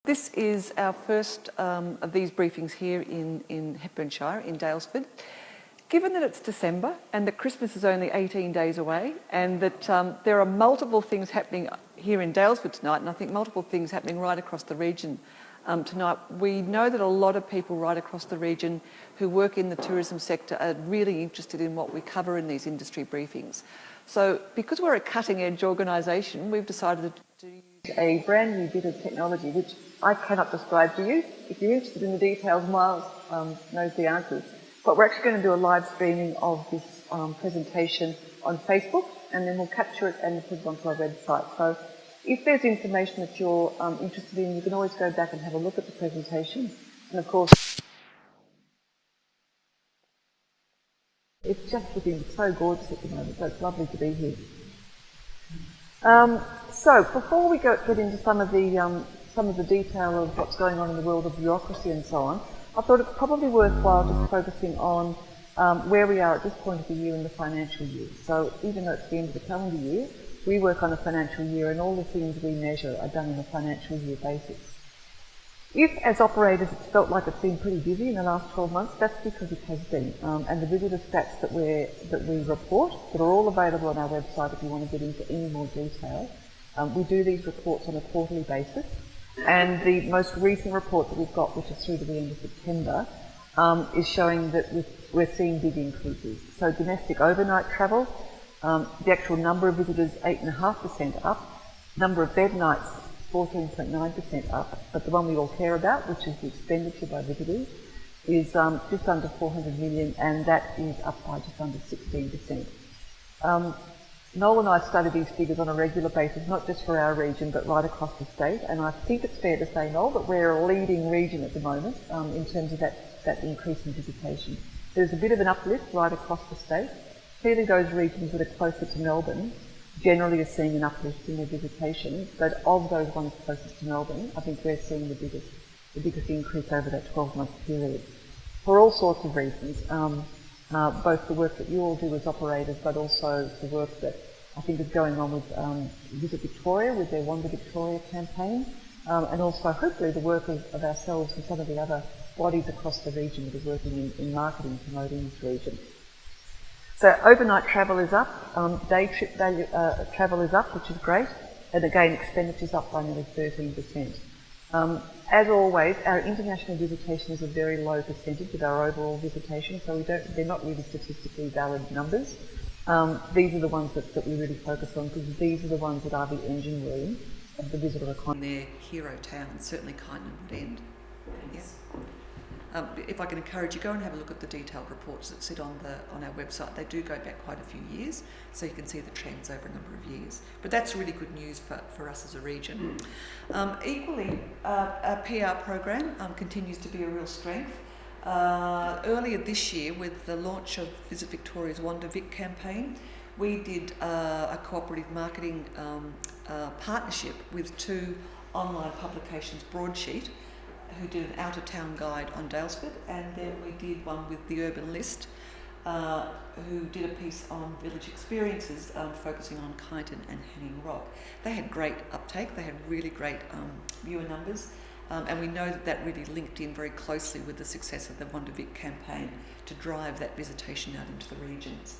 This is our first of these briefings here in Hepburnshire, in Dalesford. Given that it's December and that Christmas is only 18 days away and that there are multiple things happening here in Dalesford tonight, and I think multiple things happening right across the region tonight, we know that a lot of people right across the region who work in the tourism sector are really interested in what we cover in these industry briefings. So because we're a cutting-edge organisation, we've decided to use a brand new bit of technology which I cannot describe to you. If you're interested in the details, Miles knows the answers. But we're actually going to do a live streaming of this presentation on Facebook, and then we'll capture it and put it onto our website. So if there's information that you're interested in, you can always go back and have a look at the presentation. And of course, it's just looking so gorgeous at the moment, so it's lovely to be here. So before we get into some of the detail of what's going on in the world of bureaucracy and so on, I thought it's probably worthwhile just focusing on where we are at this point of the year in the financial year. So even though it's the end of the calendar year, we work on a financial year and all the things we measure are done on a financial year basis. If, as operators, it's felt like it's been pretty busy in the last 12 months, that's because it has been. And the visitor stats that we report, that are all available on our website if you want to get into any more detail, we do these reports on a quarterly basis. And the most recent report that we've got, which is through to the end of September, is showing that we're seeing big increases. So domestic overnight travel, the actual number of visitors 8.5% up, number of bed nights 14.9% up, but the one we all care about, which is the expenditure by visitors, is just under 400 million, and that is up by just under 16%. Noel and I study these figures on a regular basis, not just for our region, but right across the state, and I think it's fair to say, Noel, that we're a leading region at the moment in terms of that increase in visitation. There's a bit of an uplift right across the state. Clearly those regions that are closer to Melbourne generally are seeing an uplift in their visitation, but of those ones closest to Melbourne, I think we're seeing the biggest increase over that 12-month period, for all sorts of reasons, both the work that you all do as operators, but also the work that I think is going on with Visit Victoria, with their Wander Victoria campaign, and also hopefully the work of ourselves and some of the other bodies across the region that are working in marketing, promoting this region. So overnight travel is up, day travel is up, which is great, and again expenditure's up by nearly 13%. As always, our international visitation is a very low percentage of our overall visitation, so they're not really statistically valid numbers. These are the ones that we really focus on, because these are the ones that are the engine room of the visitor economy. Their hero towns, certainly Kyneton Wood End. Yes. If I can encourage you, go and have a look at the detailed reports that sit on our website. They do go back quite a few years, so you can see the trends over a number of years. But that's really good news for us as a region. Equally, our PR program continues to be a real strength. Earlier this year, with the launch of Visit Victoria's Wander Vic campaign, we did a cooperative marketing partnership with two online publications, Broadsheet, who did an out-of-town guide on Dalesford, and then we did one with the Urban List, who did a piece on village experiences, focusing on Kyneton and Hanging Rock. They had great uptake, they had really great viewer numbers, and we know that really linked in very closely with the success of the Wander Vic campaign to drive that visitation out into the regions.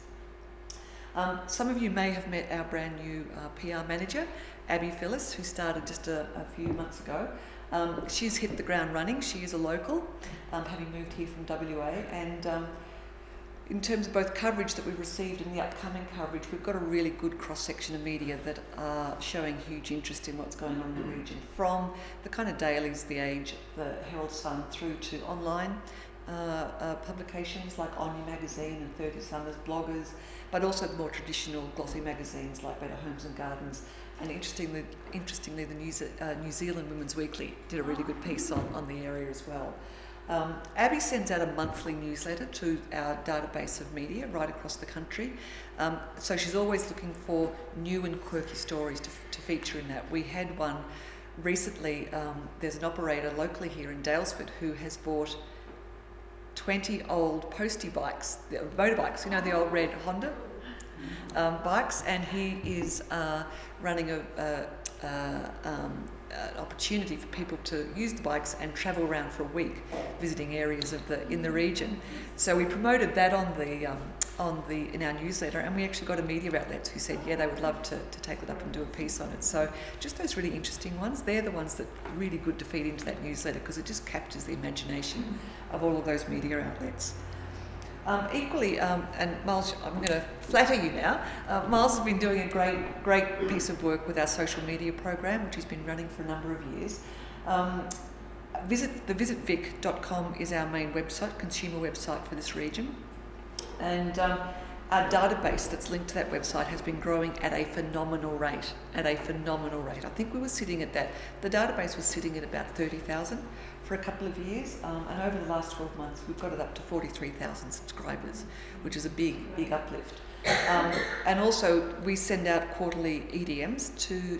Some of you may have met our brand new PR manager, Abby Phyllis, who started just a few months ago. She's hit the ground running. She is a local, having moved here from WA, and in terms of both coverage that we've received and the upcoming coverage, we've got a really good cross-section of media that are showing huge interest in what's going on in the region, from the kind of dailies, The Age, the Herald Sun, through to online publications like Omni Magazine and 30 Summers, bloggers, but also the more traditional glossy magazines like Better Homes and Gardens. And interestingly, the New Zealand Women's Weekly did a really good piece on the area as well. Abby sends out a monthly newsletter to our database of media right across the country. So she's always looking for new and quirky stories to feature in that. We had one recently. There's an operator locally here in Daylesford who has bought 20 old postie bikes, motorbikes, you know, the old red Honda bikes, and he is running opportunity for people to use the bikes and travel around for a week, visiting areas in the region. So we promoted that in our newsletter, and we actually got a media outlet who said, yeah, they would love to take it up and do a piece on it. So just those really interesting ones, they're the ones that are really good to feed into that newsletter, because it just captures the imagination of all of those media outlets. Equally, and Miles, I'm going to flatter you now, Miles has been doing a great piece of work with our social media program, which he's been running for a number of years. Visitvic.com is our main website, consumer website for this region. And our database that's linked to that website has been growing at a phenomenal rate, I think we were sitting at that. The database was sitting at about 30,000 for a couple of years, and over the last 12 months we've got it up to 43,000 subscribers, which is a big uplift. And also we send out quarterly EDMs to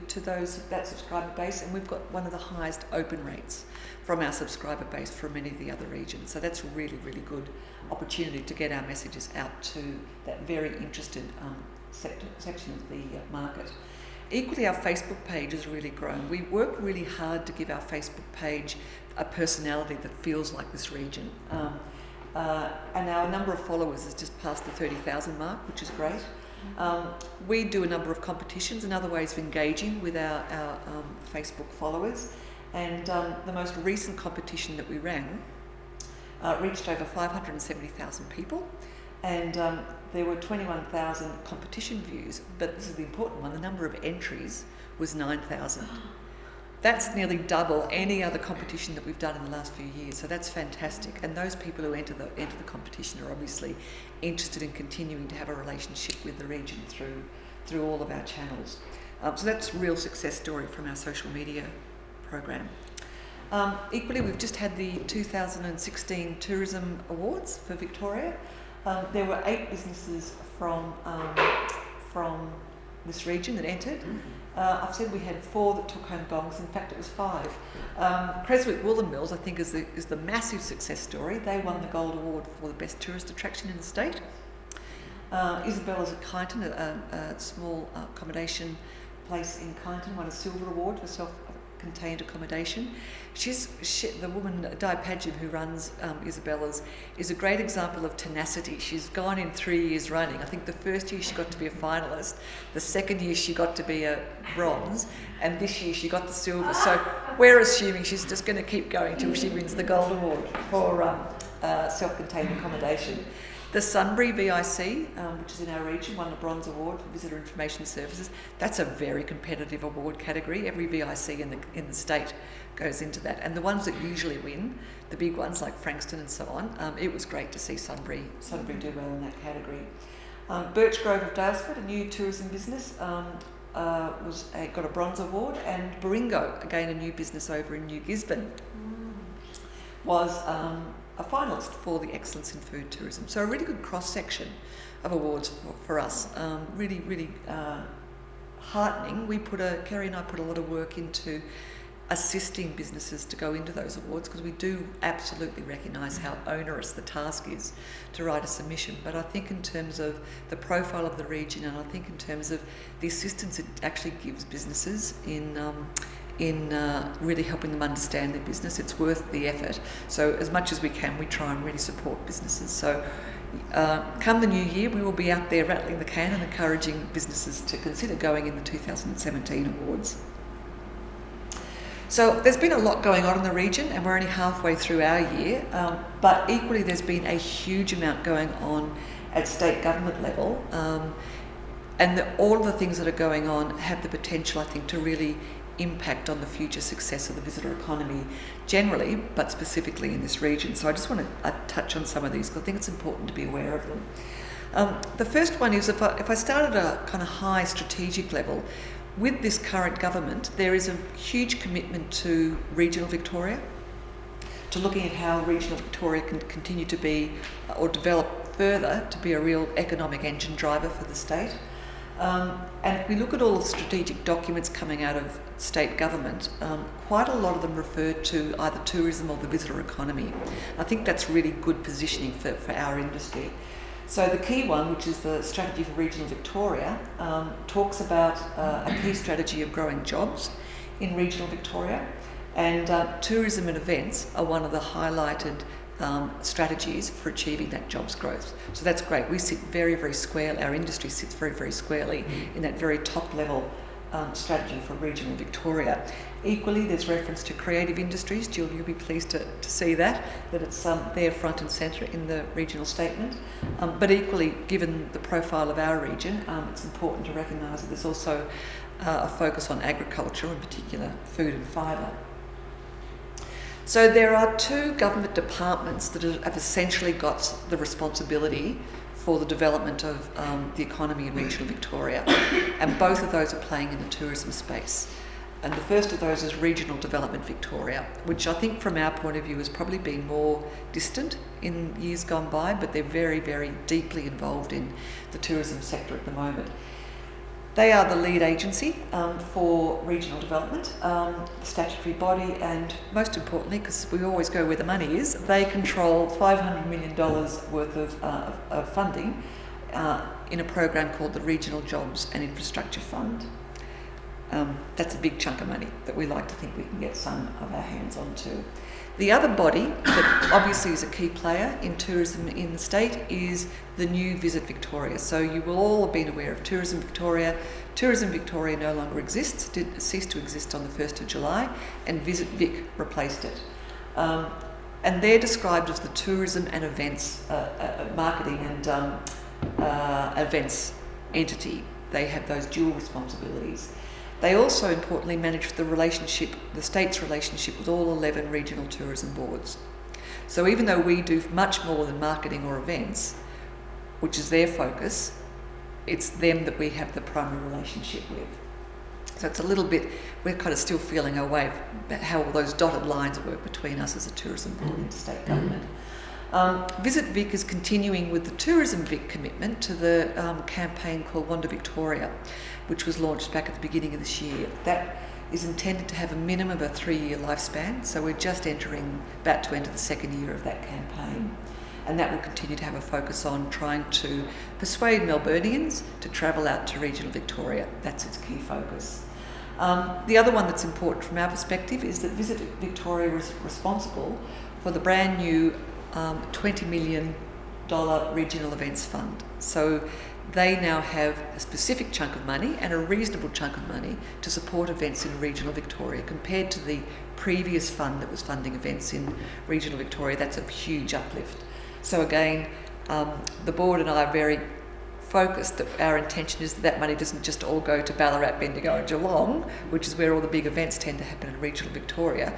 that subscriber base, and we've got one of the highest open rates from our subscriber base from many of the other regions. So that's a really good opportunity to get our messages out to that very interested section of the market. Equally, our Facebook page has really grown. We worked really hard to give our Facebook page a personality that feels like this region. And our number of followers has just passed the 30,000 mark, which is great. We do a number of competitions and other ways of engaging with our Facebook followers. And the most recent competition that we ran reached over 570,000 people, and there were 21,000 competition views, but this is the important one, the number of entries was 9,000. That's nearly double any other competition that we've done in the last few years, so that's fantastic. And those people who enter the competition are obviously interested in continuing to have a relationship with the region through all of our channels. So that's a real success story from our social media program. Equally, we've just had the 2016 Tourism Awards for Victoria. There were 8 businesses from this region that entered. I've said we had 4 that took home gongs. In fact, it was 5. Creswick Woolen Mills, I think, is the massive success story. They won the Gold Award for the best tourist attraction in the state. Isabella's at Kyneton, a small accommodation place in Kyneton, won a Silver Award for self-contained accommodation. The woman, Di Padgham, who runs Isabella's, is a great example of tenacity. She's gone in 3 years running. I think the first year she got to be a finalist, the second year she got to be a bronze, and this year she got the silver. So we're assuming she's just going to keep going till she wins the Gold Award for self-contained accommodation. The Sunbury VIC, which is in our region, won the Bronze Award for Visitor Information Services. That's a very competitive award category. Every VIC in the state goes into that. And the ones that usually win, the big ones like Frankston and so on, it was great to see Sunbury do well in that category. Birchgrove of Dalesford, a new tourism business, got a Bronze Award, and Baringo, again a new business over in New Gisborne, was a finalist for the Excellence in Food Tourism. So a really good cross-section of awards for us. Really heartening. Kerry and I put a lot of work into assisting businesses to go into those awards, because we do absolutely recognise how onerous the task is to write a submission. But I think in terms of the profile of the region, and I think in terms of the assistance it actually gives businesses in really helping them understand their business, it's worth the effort. So as much as we can, we try and really support businesses. So come the new year, we will be out there rattling the can and encouraging businesses to consider going in the 2017 awards. So there's been a lot going on in the region, and we're only halfway through our year, but equally there's been a huge amount going on at state government level, and all of the things that are going on have the potential, I think, to really impact on the future success of the visitor economy generally, but specifically in this region. So I just want to touch on some of these, because I think it's important to be aware of them. The first one is, if I start at a kind of high strategic level, with this current government, there is a huge commitment to regional Victoria, to looking at how regional Victoria can continue to be, or develop further to be, a real economic engine driver for the state. And if we look at all the strategic documents coming out of state government, quite a lot of them refer to either tourism or the visitor economy. I think that's really good positioning for our industry. So the key one, which is the strategy for regional Victoria, talks about a key strategy of growing jobs, in regional Victoria, and tourism and events are one of the highlighted strategies for achieving that jobs growth. So that's great. We sit very, very squarely, our industry sits very, very squarely in that very top level strategy for regional Victoria. Equally, there's reference to creative industries. Jill, you'll be pleased to see that it's there front and centre in the regional statement. But equally, given the profile of our region, it's important to recognise that there's also a focus on agriculture, in particular food and fibre. So there are two government departments that have essentially got the responsibility for the development of the economy in regional Victoria, and both of those are playing in the tourism space. And the first of those is Regional Development Victoria, which I think from our point of view has probably been more distant in years gone by, but they're very, very deeply involved in the tourism sector at the moment. They are the lead agency for regional development, the statutory body, and most importantly, because we always go where the money is, they control $500 million worth of funding in a program called the Regional Jobs and Infrastructure Fund. That's a big chunk of money that we like to think we can get some of our hands onto. The other body that obviously is a key player in tourism in the state is the new Visit Victoria. So you will all have been aware of Tourism Victoria. Tourism Victoria no longer exists, ceased to exist on the 1st of July, and Visit Vic replaced it. And they're described as the tourism and events, marketing and events entity. They have those dual responsibilities. They also importantly manage the state's relationship with all 11 regional tourism boards. So even though we do much more than marketing or events, which is their focus, it's them that we have the primary relationship with. So it's a little bit, we're kind of still feeling our way about how all those dotted lines work between us as a tourism board and state government. Visit Vic is continuing with the Tourism Vic commitment to the campaign called Wander Victoria, which was launched back at the beginning of this year. That is intended to have a minimum of a 3-year lifespan, so we're just about to enter the second year of that campaign. And that will continue to have a focus on trying to persuade Melburnians to travel out to regional Victoria. That's its key focus. The other one that's important from our perspective is that Visit Victoria is responsible for the brand new $20 million regional events fund. So they now have a specific chunk of money and a reasonable chunk of money to support events in regional Victoria compared to the previous fund that was funding events in regional Victoria. That's a huge uplift. So again, the board and I are very focused that our intention is that money doesn't just all go to Ballarat, Bendigo and Geelong, which is where all the big events tend to happen in regional Victoria,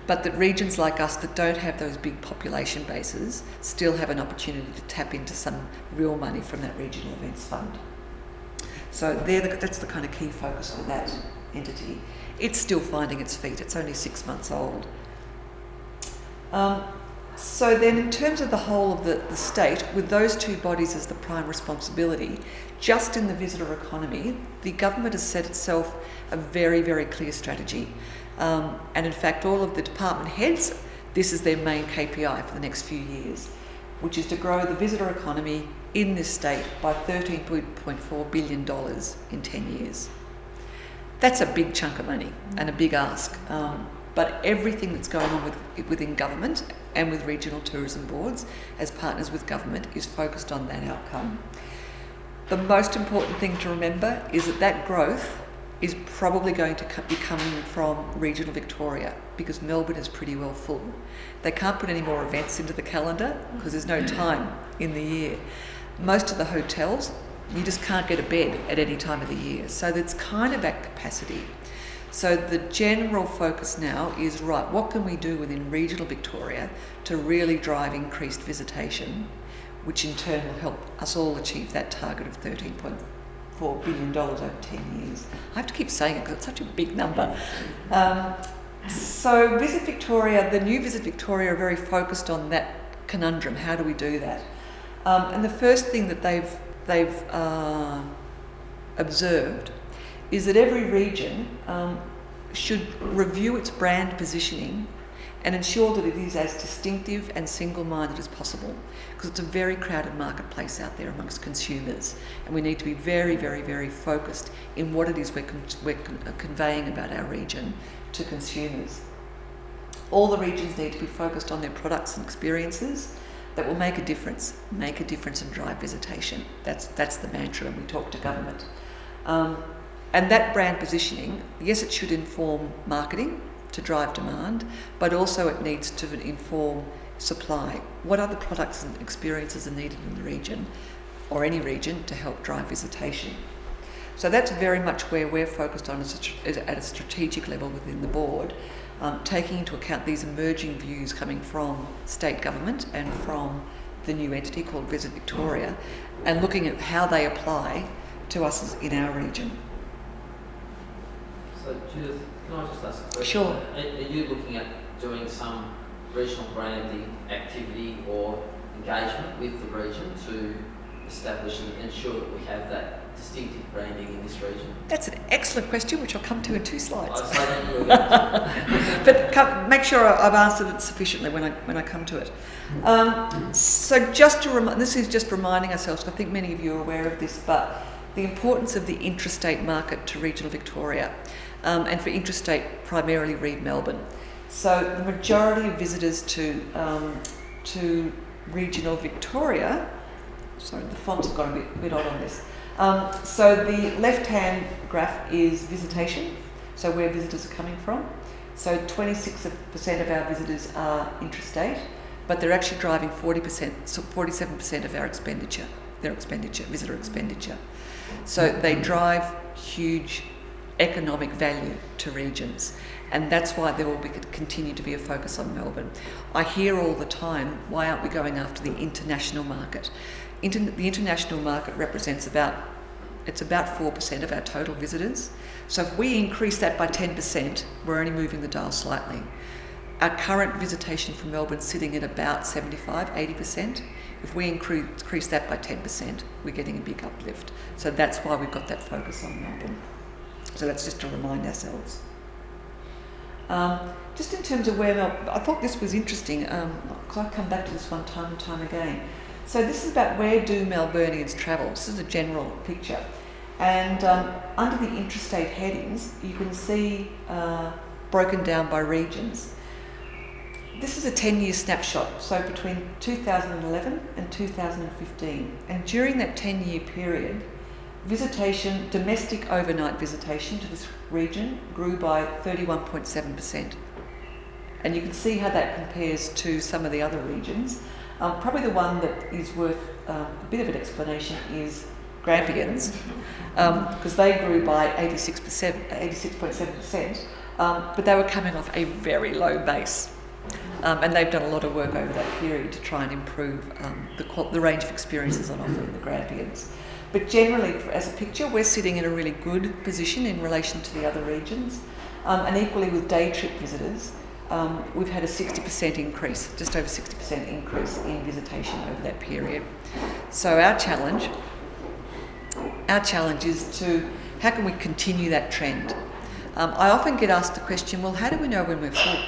but that regions like us that don't have those big population bases still have an opportunity to tap into some real money from that regional events fund. So that's the kind of key focus for that entity. It's still finding its feet. It's only 6 months old. So then in terms of the whole of the state, with those two bodies as the prime responsibility, just in the visitor economy, the government has set itself a very, very clear strategy. And in fact, all of the department heads, this is their main KPI for the next few years, which is to grow the visitor economy in this state by $13.4 billion in 10 years. That's a big chunk of money and a big ask. But everything that's going on within government and with regional tourism boards as partners with government is focused on that outcome. The most important thing to remember is that growth is probably going to be coming from regional Victoria because Melbourne is pretty well full. They can't put any more events into the calendar because there's no time in the year. Most of the hotels, you just can't get a bed at any time of the year. So that's kind of at capacity. So the general focus now is, right, what can we do within regional Victoria to really drive increased visitation, which in turn will help us all achieve that target of $13.4 billion over 10 years. I have to keep saying it because it's such a big number. So Visit Victoria, the new Visit Victoria are very focused on that conundrum. How do we do that? And the first thing that they've observed is that every region should review its brand positioning and ensure that it is as distinctive and single-minded as possible, because it's a very crowded marketplace out there amongst consumers, and we need to be very, very, very focused in what it is we're conveying about our region to consumers. All the regions need to be focused on their products and experiences that will make a difference and drive visitation. That's the mantra, and we talk to government. And that brand positioning, yes, it should inform marketing to drive demand, but also it needs to inform supply. What other products and experiences are needed in the region, or any region, to help drive visitation? So that's very much where we're focused on at a strategic level within the board, taking into account these emerging views coming from state government and from the new entity called Visit Victoria, and looking at how they apply to us in our region. So Judith, can I just ask a question? Sure. Are you looking at doing some regional branding activity or engagement with the region to establish and ensure that we have that distinctive branding in this region? That's an excellent question, which I'll come to in 2 slides. But make sure I've answered it sufficiently when I come to it. So just to this is just reminding ourselves, I think many of you are aware of this, but the importance of the intrastate market to regional Victoria, and for intrastate primarily read Melbourne. So the majority of visitors to regional Victoria, sorry, the fonts have gone a bit odd on this. So the left-hand graph is visitation, so where visitors are coming from. So 26% of our visitors are intrastate, but they're actually driving 47% of our expenditure, visitor expenditure. So they drive huge economic value to regions, and that's why there will continue to be a focus on Melbourne. I hear all the time, why aren't we going after the international market? The international market represents about 4% of our total visitors. So if we increase that by 10%, we're only moving the dial slightly. Our current visitation from Melbourne is sitting at about 75-80%. If we increase that by 10%, we're getting a big uplift. So that's why we've got that focus on Melbourne. So that's just to remind ourselves. Just in terms of where Melbourne, I thought this was interesting, because I come back to this one time and time again. So this is about where do Melburnians travel. This is a general picture. And under the intrastate headings, you can see broken down by regions. This is a 10-year snapshot, so between 2011 and 2015. And during that 10-year period, visitation, domestic overnight visitation to this region grew by 31.7%. And you can see how that compares to some of the other regions. Probably the one that is worth a bit of an explanation is Grampians, because they grew by 86.7%, but they were coming off a very low base. And they've done a lot of work over that period to try and improve the range of experiences on offer in the Grampians. But generally, as a picture, we're sitting in a really good position in relation to the other regions. And equally with day trip visitors, we've had a 60% increase, just over 60% increase in visitation over that period. So our challenge is how can we continue that trend? I often get asked the question, well, how do we know when we're full?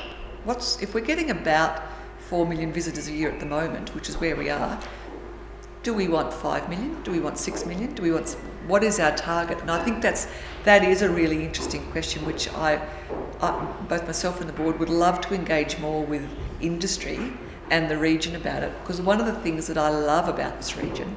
If we're getting about 4 million visitors a year at the moment, which is where we are, do we want 5 million? Do we want 6 million? What is our target? And I think that is a really interesting question, which I both myself and the board would love to engage more with industry and the region about it, because one of the things that I love about this region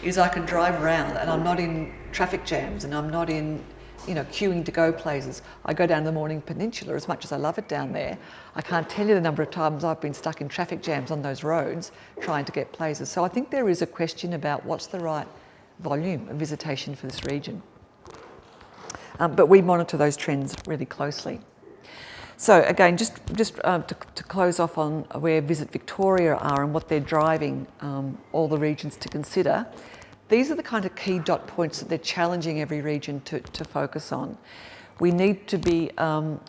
is I can drive around and I'm not in traffic jams and I'm not in queuing to go places. I go down the Morning Peninsula, as much as I love it down there. I can't tell you the number of times I've been stuck in traffic jams on those roads trying to get places. So I think there is a question about what's the right volume of visitation for this region. But we monitor those trends really closely. So again, just to close off on where Visit Victoria are and what they're driving all the regions to consider, these are the kind of key dot points that they're challenging every region to focus on. We need to be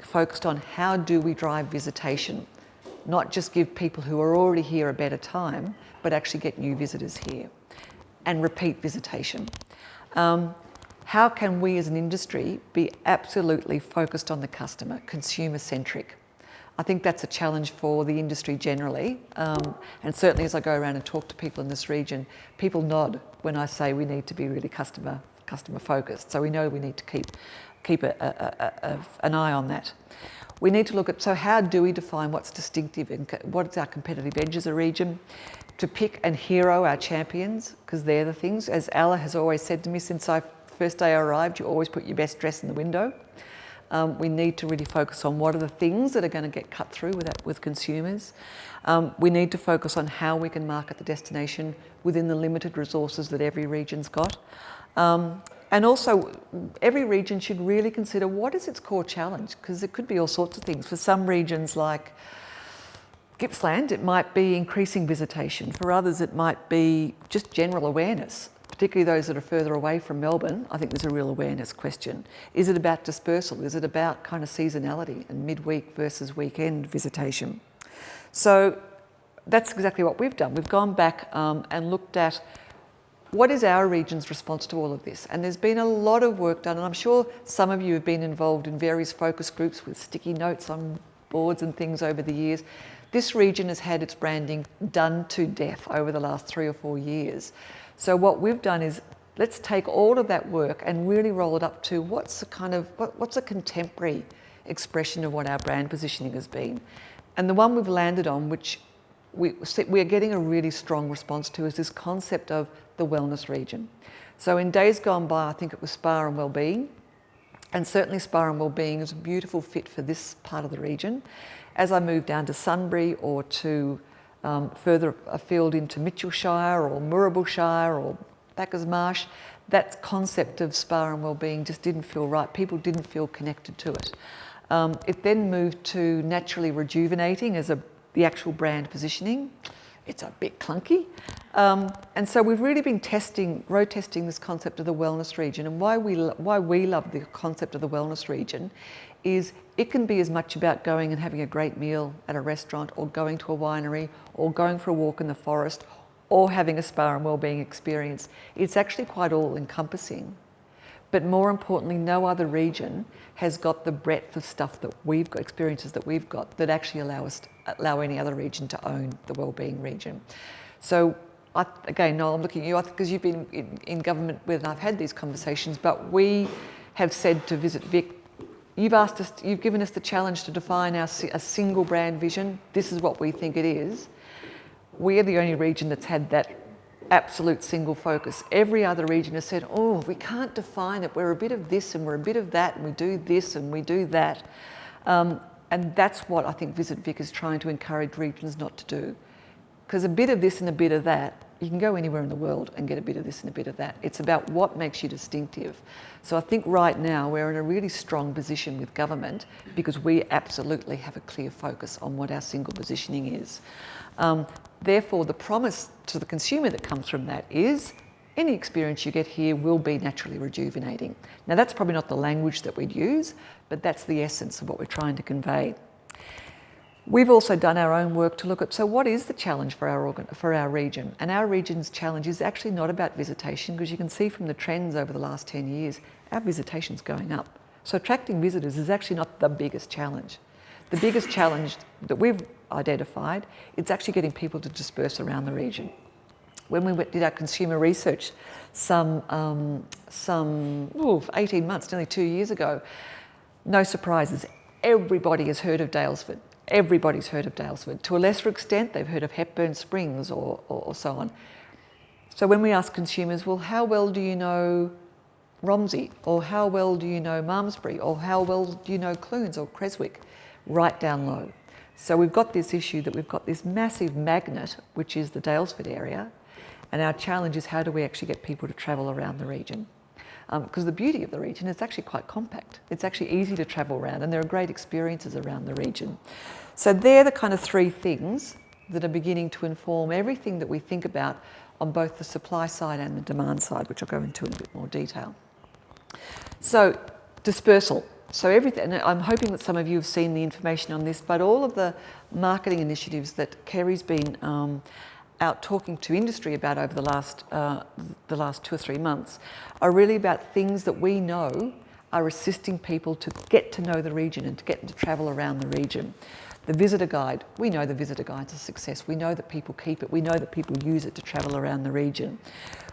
focused on how do we drive visitation, not just give people who are already here a better time, but actually get new visitors here and repeat visitation. How can we as an industry be absolutely focused on the customer, consumer-centric? I think that's a challenge for the industry generally, and certainly as I go around and talk to people in this region, people nod when I say we need to be really customer focused. So we know we need to keep an eye on that. We need to look at, so how do we define what's distinctive and what's our competitive edge as a region? To pick and hero our champions, because they're the things. As Ella has always said to me since the first day I arrived, you always put your best dress in the window. We need to really focus on what are the things that are going to get cut through with consumers. We need to focus on how we can market the destination within the limited resources that every region's got. And also, every region should really consider what is its core challenge, because it could be all sorts of things. For some regions like Gippsland, it might be increasing visitation. For others, it might be just general awareness. Particularly those that are further away from Melbourne, I think there's a real awareness question. Is it about dispersal? Is it about kind of seasonality and midweek versus weekend visitation? So that's exactly what we've done. We've gone back and looked at what is our region's response to all of this? And there's been a lot of work done, and I'm sure some of you have been involved in various focus groups with sticky notes on boards and things over the years. This region has had its branding done to death over the last 3 or 4 years. So what we've done is let's take all of that work and really roll it up to what's a contemporary expression of what our brand positioning has been. And the one we've landed on, which we are getting a really strong response to, is this concept of the wellness region. So in days gone by, I think it was spa and wellbeing, and certainly spa and wellbeing is a beautiful fit for this part of the region. As I move down to Sunbury or to further afield into Mitchellshire or Mooraboolshire or Bacchus Marsh, that concept of spa and wellbeing just didn't feel right. People didn't feel connected to it. It then moved to naturally rejuvenating as the actual brand positioning. It's a bit clunky. And so we've really been road testing this concept of the wellness region. And why we love the concept of the wellness region is it can be as much about going and having a great meal at a restaurant, or going to a winery, or going for a walk in the forest, or having a spa and wellbeing experience. It's actually quite all encompassing. But more importantly, no other region has got the breadth of stuff that we've got, experiences that we've got, that actually allow any other region to own the wellbeing region. So again, Noel, I'm looking at you, because you've been in government when I've had these conversations, but we have said to Visit Vic, you've given us the challenge to define a single brand vision. This is what we think it is. We are the only region that's had that absolute single focus. Every other region has said, oh, we can't define it. We're a bit of this and we're a bit of that, and we do this and we do that. And that's what I think Visit Vic is trying to encourage regions not to do. Because a bit of this and a bit of that, you can go anywhere in the world and get a bit of this and a bit of that. It's about what makes you distinctive. So I think right now we're in a really strong position with government, because we absolutely have a clear focus on what our single positioning is. Therefore, the promise to the consumer that comes from that is any experience you get here will be naturally rejuvenating. Now, that's probably not the language that we'd use, but that's the essence of what we're trying to convey. We've also done our own work to look at, so what is the challenge for our region? And our region's challenge is actually not about visitation, because you can see from the trends over the last 10 years, our visitation's going up. So attracting visitors is actually not the biggest challenge. The biggest challenge that we've identified is actually getting people to disperse around the region. When we did our consumer research some 18 months, nearly 2 years ago, no surprises, everybody has heard of Daylesford. Everybody's heard of Dalesford. To a lesser extent, they've heard of Hepburn Springs or so on. So when we ask consumers, well, how well do you know Romsey? Or how well do you know Malmesbury? Or how well do you know Clunes or Creswick? Right down low. So we've got this issue that we've got this massive magnet, which is the Daylesford area, and our challenge is how do we actually get people to travel around the region? Because the beauty of the region is actually quite compact. It's actually easy to travel around, and there are great experiences around the region. So they're the kind of 3 things that are beginning to inform everything that we think about on both the supply side and the demand side, which I'll go into in a bit more detail. So dispersal. So everything, and I'm hoping that some of you have seen the information on this, but all of the marketing initiatives that Kerry's been out talking to industry about over the last 2 or 3 months are really about things that we know are assisting people to get to know the region and to get them to travel around the region. The visitor guide, we know the visitor guide's a success. We know that people keep it. We know that people use it to travel around the region.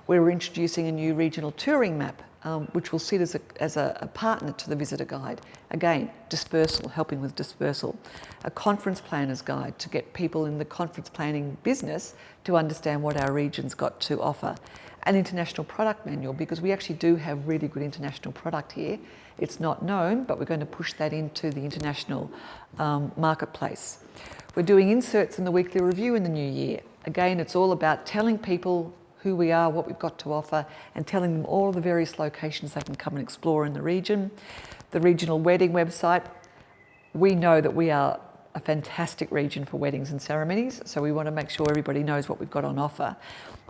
We're introducing a new regional touring map, which will sit as a partner to the visitor guide. Again, dispersal, helping with dispersal. A conference planner's guide to get people in the conference planning business to understand what our region's got to offer. An international product manual, because we actually do have really good international product here. It's not known, but we're going to push that into the international marketplace. We're doing inserts in the weekly review in the new year. Again, it's all about telling people who we are, what we've got to offer, and telling them all the various locations they can come and explore in the region. The regional wedding website, we know that we are a fantastic region for weddings and ceremonies, so we want to make sure everybody knows what we've got on offer.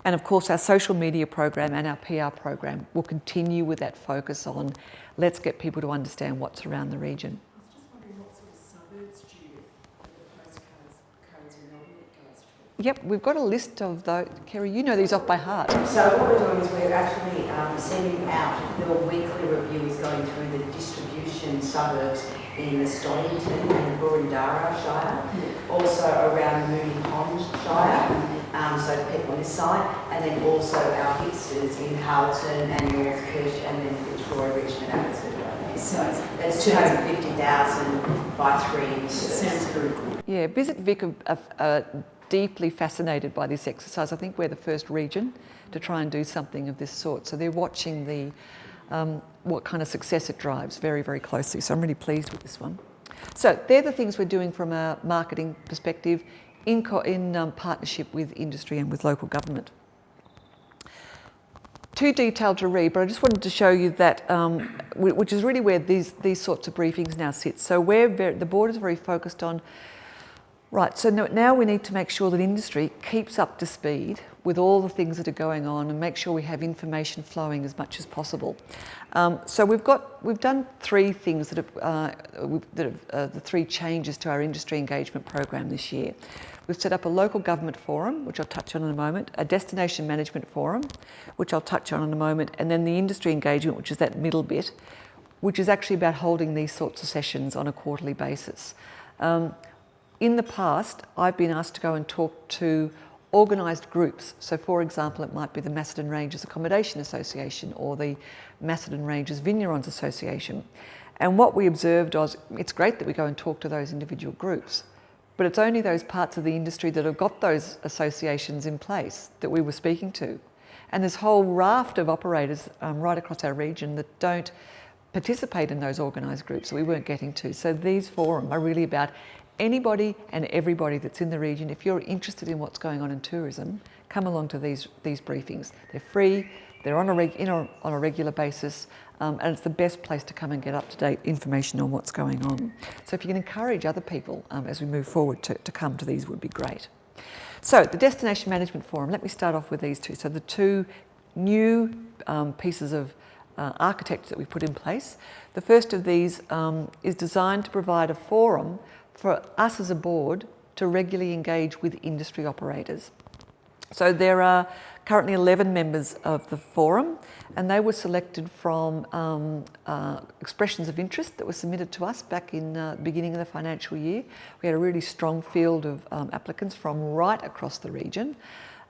And of course, our social media program and our PR program will continue with that focus on let's get people to understand what's around the region. I was just wondering what sort of suburbs, Judith, the postcodes in Melbourne it goes to? Yep, we've got a list of those. Kerry, you know these off by heart. So what we're doing is we're actually sending out, the weekly review is going through the distribution suburbs in the Stonington and Boroondara Shire, also around Moonee Pond Shire, so people on this side, and then also our hipsters in Harleton and Northcote and then Fitzroy, Richmond, Abbotsford. So that's 250,000 by 3 inches. Sounds very good. Yeah, Visit Vic are deeply fascinated by this exercise. I think we're the first region to try and do something of this sort. So they're watching the what kind of success it drives very, very closely. So I'm really pleased with this one. So they're the things we're doing from a marketing perspective in partnership with industry and with local government. Too detailed to read, but I just wanted to show you that, which is really where these sorts of briefings now sit. So the board is very focused on, right, so now we need to make sure that industry keeps up to speed with all the things that are going on and make sure we have information flowing as much as possible. So we've done three things that have the three changes to our industry engagement program this year. We've set up a local government forum, which I'll touch on in a moment, a destination management forum, which I'll touch on in a moment, and then the industry engagement, which is that middle bit, which is actually about holding these sorts of sessions on a quarterly basis. In the past, I've been asked to go and talk to organised groups. So for example, it might be the Macedon Ranges Accommodation Association or the Macedon Ranges Vignerons Association. And what we observed was, it's great that we go and talk to those individual groups, but it's only those parts of the industry that have got those associations in place that we were speaking to. And this whole raft of operators right across our region that don't participate in those organised groups that we weren't getting to. So these forums are really about anybody and everybody that's in the region. If you're interested in what's going on in tourism, come along to these briefings. They're free, they're on a regular basis, and it's the best place to come and get up-to-date information on what's going on. So if you can encourage other people as we move forward to come to these would be great. So the Destination Management Forum, let me start off with these two. So the two new pieces of architecture that we put in place. The first of these is designed to provide a forum for us as a board to regularly engage with industry operators. So there are currently 11 members of the forum, and they were selected from expressions of interest that were submitted to us back in the beginning of the financial year. We had a really strong field of applicants from right across the region.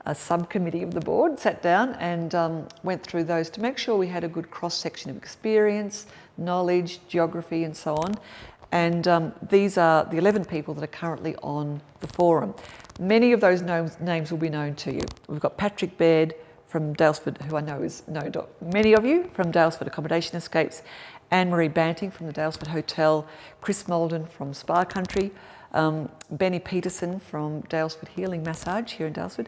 A subcommittee of the board sat down and went through those to make sure we had a good cross-section of experience, knowledge, geography and so on. And these are the 11 people that are currently on the forum. Many of those names will be known to you. We've got Patrick Baird from Daylesford, who I know is known to many of you, from Daylesford Accommodation Escapes, Anne-Marie Banting from the Daylesford Hotel, Chris Molden from Spa Country, Benny Peterson from Daylesford Healing Massage here in Daylesford,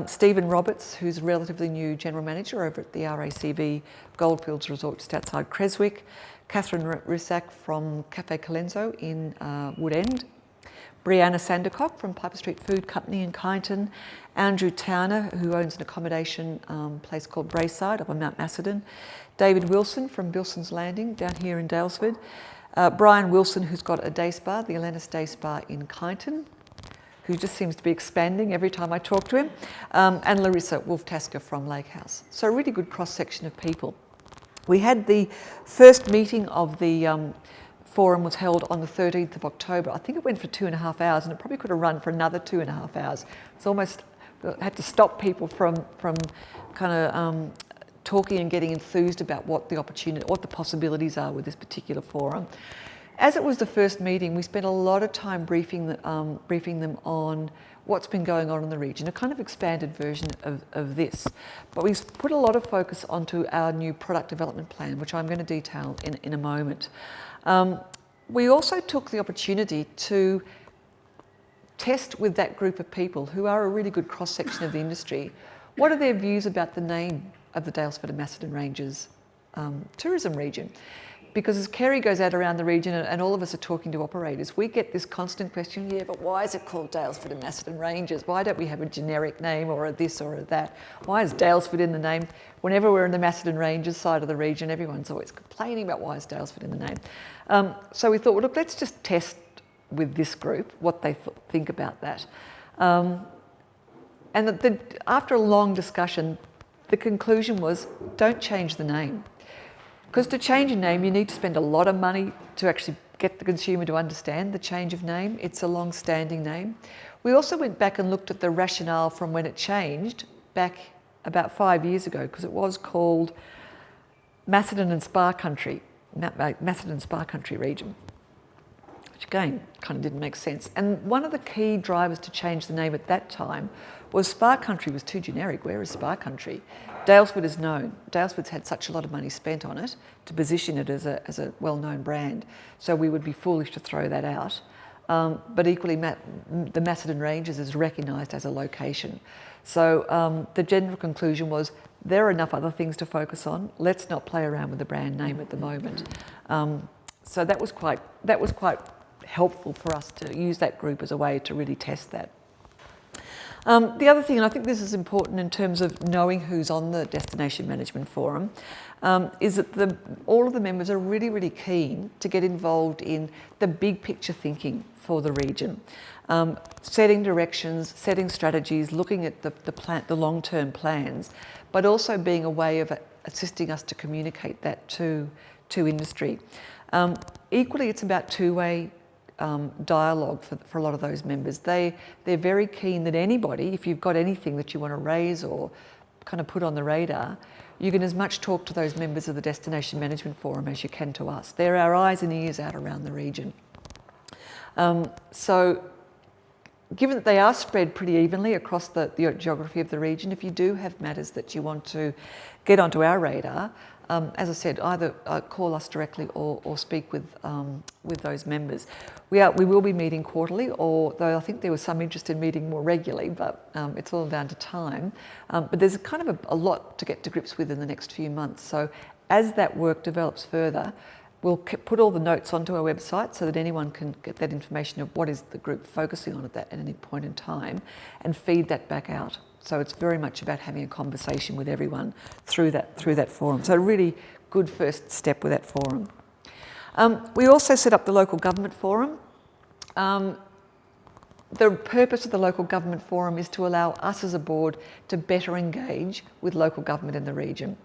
Stephen Roberts, who's a relatively new General Manager over at the RACV Goldfields Resort just outside Creswick, Catherine Rissack from Cafe Colenso in Wood End, Brianna Sandercock from Piper Street Food Company in Kyneton, Andrew Towner, who owns an accommodation place called Braeside up on Mount Macedon, David Wilson from Wilson's Landing down here in Daylesford, Brian Wilson, who's got a day spa, the Atlantis Day Spa in Kyneton, who just seems to be expanding every time I talk to him, and Larissa Wolf-Tasker from Lake House. So a really good cross-section of people. We had the first meeting of the forum was held on the 13th of October. I think it went for 2.5 hours, and it probably could have run for another 2.5 hours. It's almost had to stop people from kind of talking and getting enthused about what the opportunity, what the possibilities are with this particular forum. As it was the first meeting, we spent a lot of time briefing them on what's been going on in the region, a kind of expanded version of this. But we put a lot of focus onto our new product development plan, which I'm going to detail in a moment. We also took the opportunity to test with that group of people who are a really good cross-section of the industry, what are their views about the name of the Dalesford and Macedon Ranges tourism region. Because as Kerry goes out around the region and all of us are talking to operators, we get this constant question, yeah, but why is it called Dalesford and Macedon Ranges? Why don't we have a generic name or a this or a that? Why is Dalesford in the name? Whenever we're in the Macedon Ranges side of the region, everyone's always complaining about why is Dalesford in the name. So we thought, well, look, let's just test with this group what they think about that. And after a long discussion, the conclusion was, don't change the name. Because to change a name, you need to spend a lot of money to actually get the consumer to understand the change of name. It's a long-standing name. We also went back and looked at the rationale from when it changed back about 5 years ago, because it was called Macedon and Spa Country, Macedon Spa Country region, which again kind of didn't make sense. And one of the key drivers to change the name at that time was Spa Country was too generic. Where is Spa Country? Daylesford is known. Daylesford's had such a lot of money spent on it to position it as a well-known brand. So we would be foolish to throw that out. But equally, the Macedon Ranges is recognised as a location. So the general conclusion was, there are enough other things to focus on. Let's not play around with the brand name at the moment. So that was quite helpful for us to use that group as a way to really test that. The other thing, and I think this is important in terms of knowing who's on the Destination Management Forum, is that all of the members are really, really keen to get involved in the big picture thinking for the region. Setting directions, setting strategies, looking at the long-term plans, but also being a way of assisting us to communicate that to industry. Equally, it's about two-way dialogue for a lot of those members. They're very keen that anybody, if you've got anything that you want to raise or kind of put on the radar, you can as much talk to those members of the Destination Management Forum as you can to us. They're our eyes and ears out around the region. So given that they are spread pretty evenly across the geography of the region, if you do have matters that you want to get onto our radar, as I said, either call us directly or speak with those members. We will be meeting quarterly, although I think there was some interest in meeting more regularly, but it's all down to time. But there's kind of a lot to get to grips with in the next few months. So as that work develops further, we'll put all the notes onto our website so that anyone can get that information of what is the group focusing on at any point in time and feed that back out. So it's very much about having a conversation with everyone through that forum. So a really good first step with that forum. We also set up the Local Government Forum. The purpose of the Local Government Forum is to allow us as a board to better engage with local government in the region.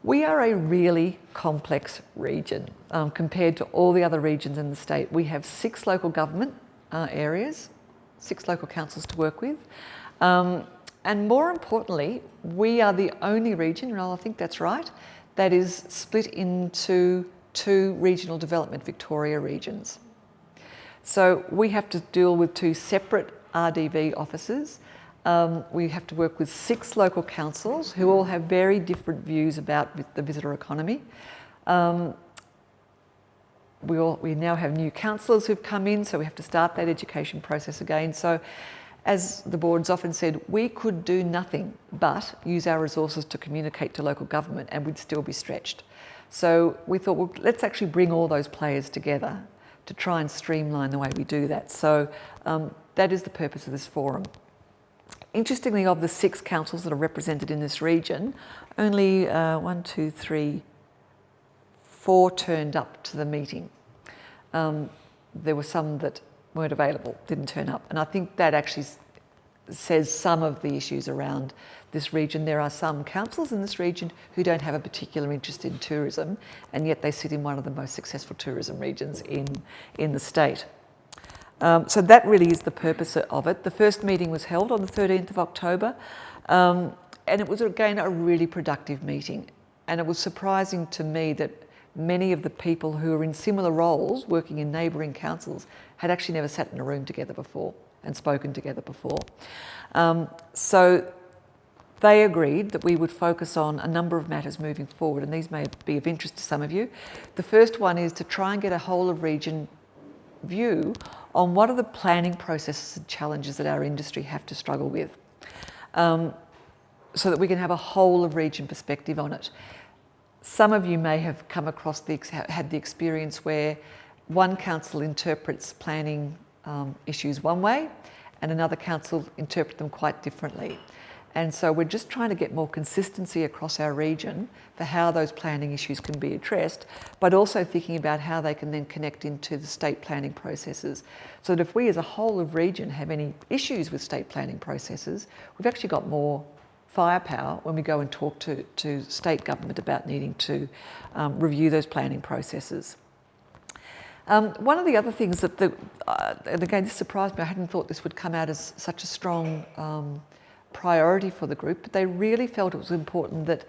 We are a really complex region compared to all the other regions in the state. We have 6 local government areas, 6 local councils to work with. And more importantly, we are the only region, and I think that's right, that is split into 2 regional development Victoria regions. So we have to deal with 2 separate RDV offices. We have to work with 6 local councils who all have very different views about the visitor economy. We now have new councillors who've come in, so we have to start that education process again. So as the board's often said, we could do nothing but use our resources to communicate to local government and we'd still be stretched. So we thought, well, let's actually bring all those players together to try and streamline the way we do that. So that is the purpose of this forum. Interestingly, of the 6 councils that are represented in this region, only 4 turned up to the meeting. There were some that weren't available, didn't turn up. And I think that actually says some of the issues around this region. There are some councils in this region who don't have a particular interest in tourism, and yet they sit in one of the most successful tourism regions in the state. So that really is the purpose of it. The first meeting was held on the 13th of October, and it was again a really productive meeting. And it was surprising to me that many of the people who are in similar roles working in neighbouring councils had actually never sat in a room together before and spoken together before. So they agreed that we would focus on a number of matters moving forward, and these may be of interest to some of you. The first one is to try and get a whole of region view on what are the planning processes and challenges that our industry have to struggle with, so that we can have a whole of region perspective on it. Some of you may have come across had the experience where one council interprets planning issues one way and another council interpret them quite differently. And so we're just trying to get more consistency across our region for how those planning issues can be addressed, but also thinking about how they can then connect into the state planning processes. So that if we as a whole of region have any issues with state planning processes, we've actually got more firepower when we go and talk to state government about needing to review those planning processes. One of the other things that, and again this surprised me, I hadn't thought this would come out as such a strong priority for the group, but they really felt it was important that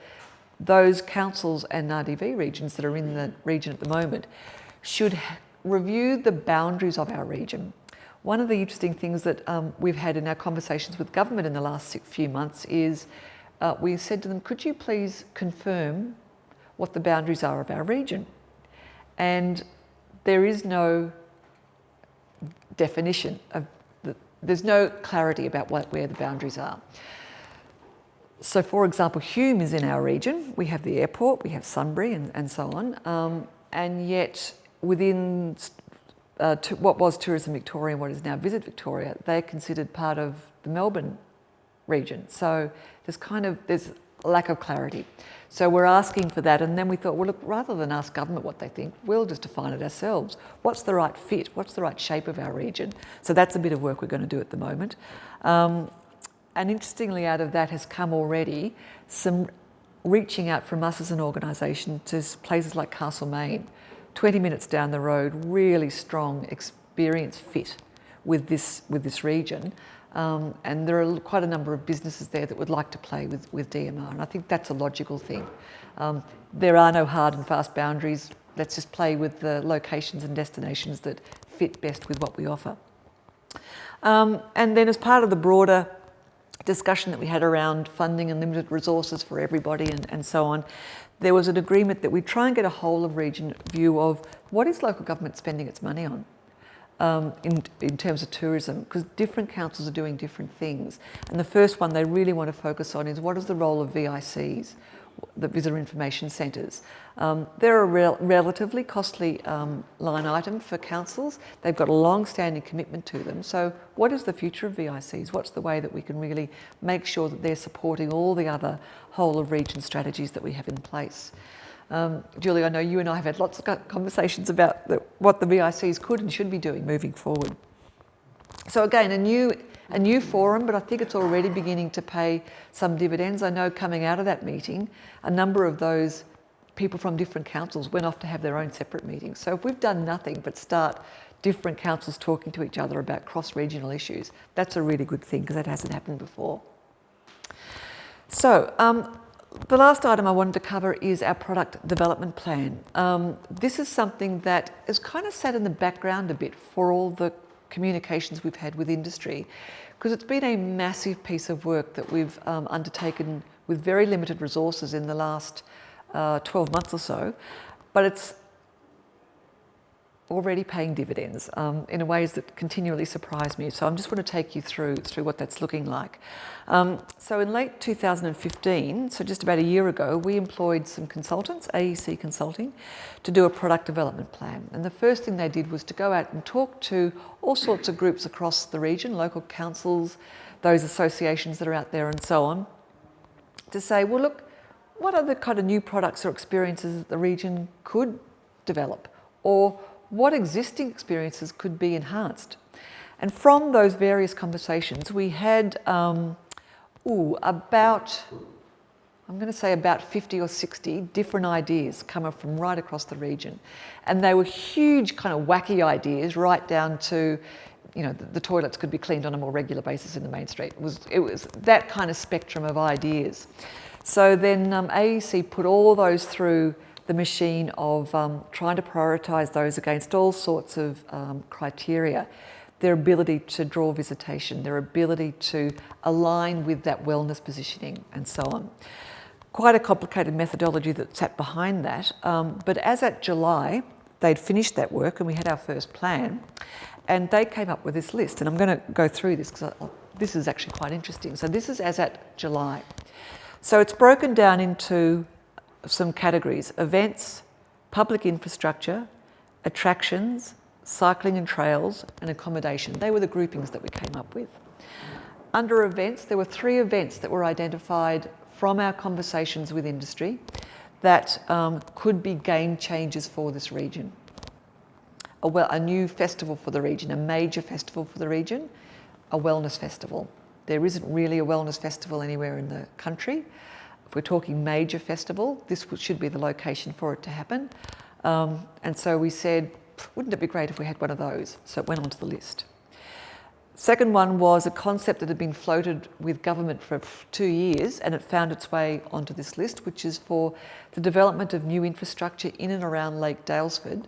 those councils and RDV regions that are in the region at the moment should review the boundaries of our region. One of the interesting things that we've had in our conversations with government in the last few months is we said to them, could you please confirm what the boundaries are of our region? And there is no definition of there's no clarity about where the boundaries are. So for example, Hume is in our region. We have the airport, we have Sunbury and so on. And yet within what was Tourism Victoria and what is now Visit Victoria, they're considered part of the Melbourne region. So there's a lack of clarity. So we're asking for that, and then we thought, well look, rather than ask government what they think, we'll just define it ourselves. What's the right fit? What's the right shape of our region? So that's a bit of work we're going to do at the moment. And interestingly, out of that has come already some reaching out from us as an organisation to places like Castlemaine, 20 minutes down the road, really strong experience fit with this region. And there are quite a number of businesses there that would like to play with DMR, and I think that's a logical thing. There are no hard and fast boundaries. Let's just play with the locations and destinations that fit best with what we offer. And then as part of the broader discussion that we had around funding and limited resources for everybody and so on, there was an agreement that we try and get a whole of region view of what is local government spending its money on. In terms of tourism, because different councils are doing different things. And the first one they really want to focus on is what is the role of VICs, the Visitor Information Centres. They're a relatively costly line item for councils. They've got a long-standing commitment to them. So what is the future of VICs? What's the way that we can really make sure that they're supporting all the other whole of region strategies that we have in place? Julie, I know you and I have had lots of conversations about what the VICs could and should be doing moving forward. So again, a new forum, but I think it's already beginning to pay some dividends. I know coming out of that meeting, a number of those people from different councils went off to have their own separate meetings. So if we've done nothing but start different councils talking to each other about cross-regional issues, that's a really good thing because that hasn't happened before. So, the last item I wanted to cover is our product development plan. This is something that has kind of sat in the background a bit for all the communications we've had with industry, because it's been a massive piece of work that we've undertaken with very limited resources in the last 12 months or so, but it's already paying dividends in ways that continually surprise me. So I just want to take you through what that's looking like. So in late 2015, so just about a year ago, we employed some consultants, AEC Consulting, to do a product development plan. And the first thing they did was to go out and talk to all sorts of groups across the region, local councils, those associations that are out there and so on, to say, well look, what are the kind of new products or experiences that the region could develop? Or what existing experiences could be enhanced? And from those various conversations, we had about 50 or 60 different ideas coming from right across the region. And they were huge kind of wacky ideas, right down to, you know, the toilets could be cleaned on a more regular basis in the main street. It was that kind of spectrum of ideas. So then AEC put all those through the machine of trying to prioritise those against all sorts of criteria. Their ability to draw visitation, their ability to align with that wellness positioning and so on. Quite a complicated methodology that sat behind that, but as at July, they'd finished that work and we had our first plan, and they came up with this list, and I'm going to go through this because this is actually quite interesting. So this is as at July. So it's broken down into some categories: events, public infrastructure, attractions, cycling and trails, and accommodation. They were the groupings that we came up with. Under events, there were 3 events that were identified from our conversations with industry that could be game changers for this region. A new festival for the region, a major festival for the region, a wellness festival. There isn't really a wellness festival anywhere in the country. If we're talking major festival, this should be the location for it to happen. And so we said, wouldn't it be great if we had one of those? So it went onto the list. Second one was a concept that had been floated with government for 2 years, and it found its way onto this list, which is for the development of new infrastructure in and around Lake Daylesford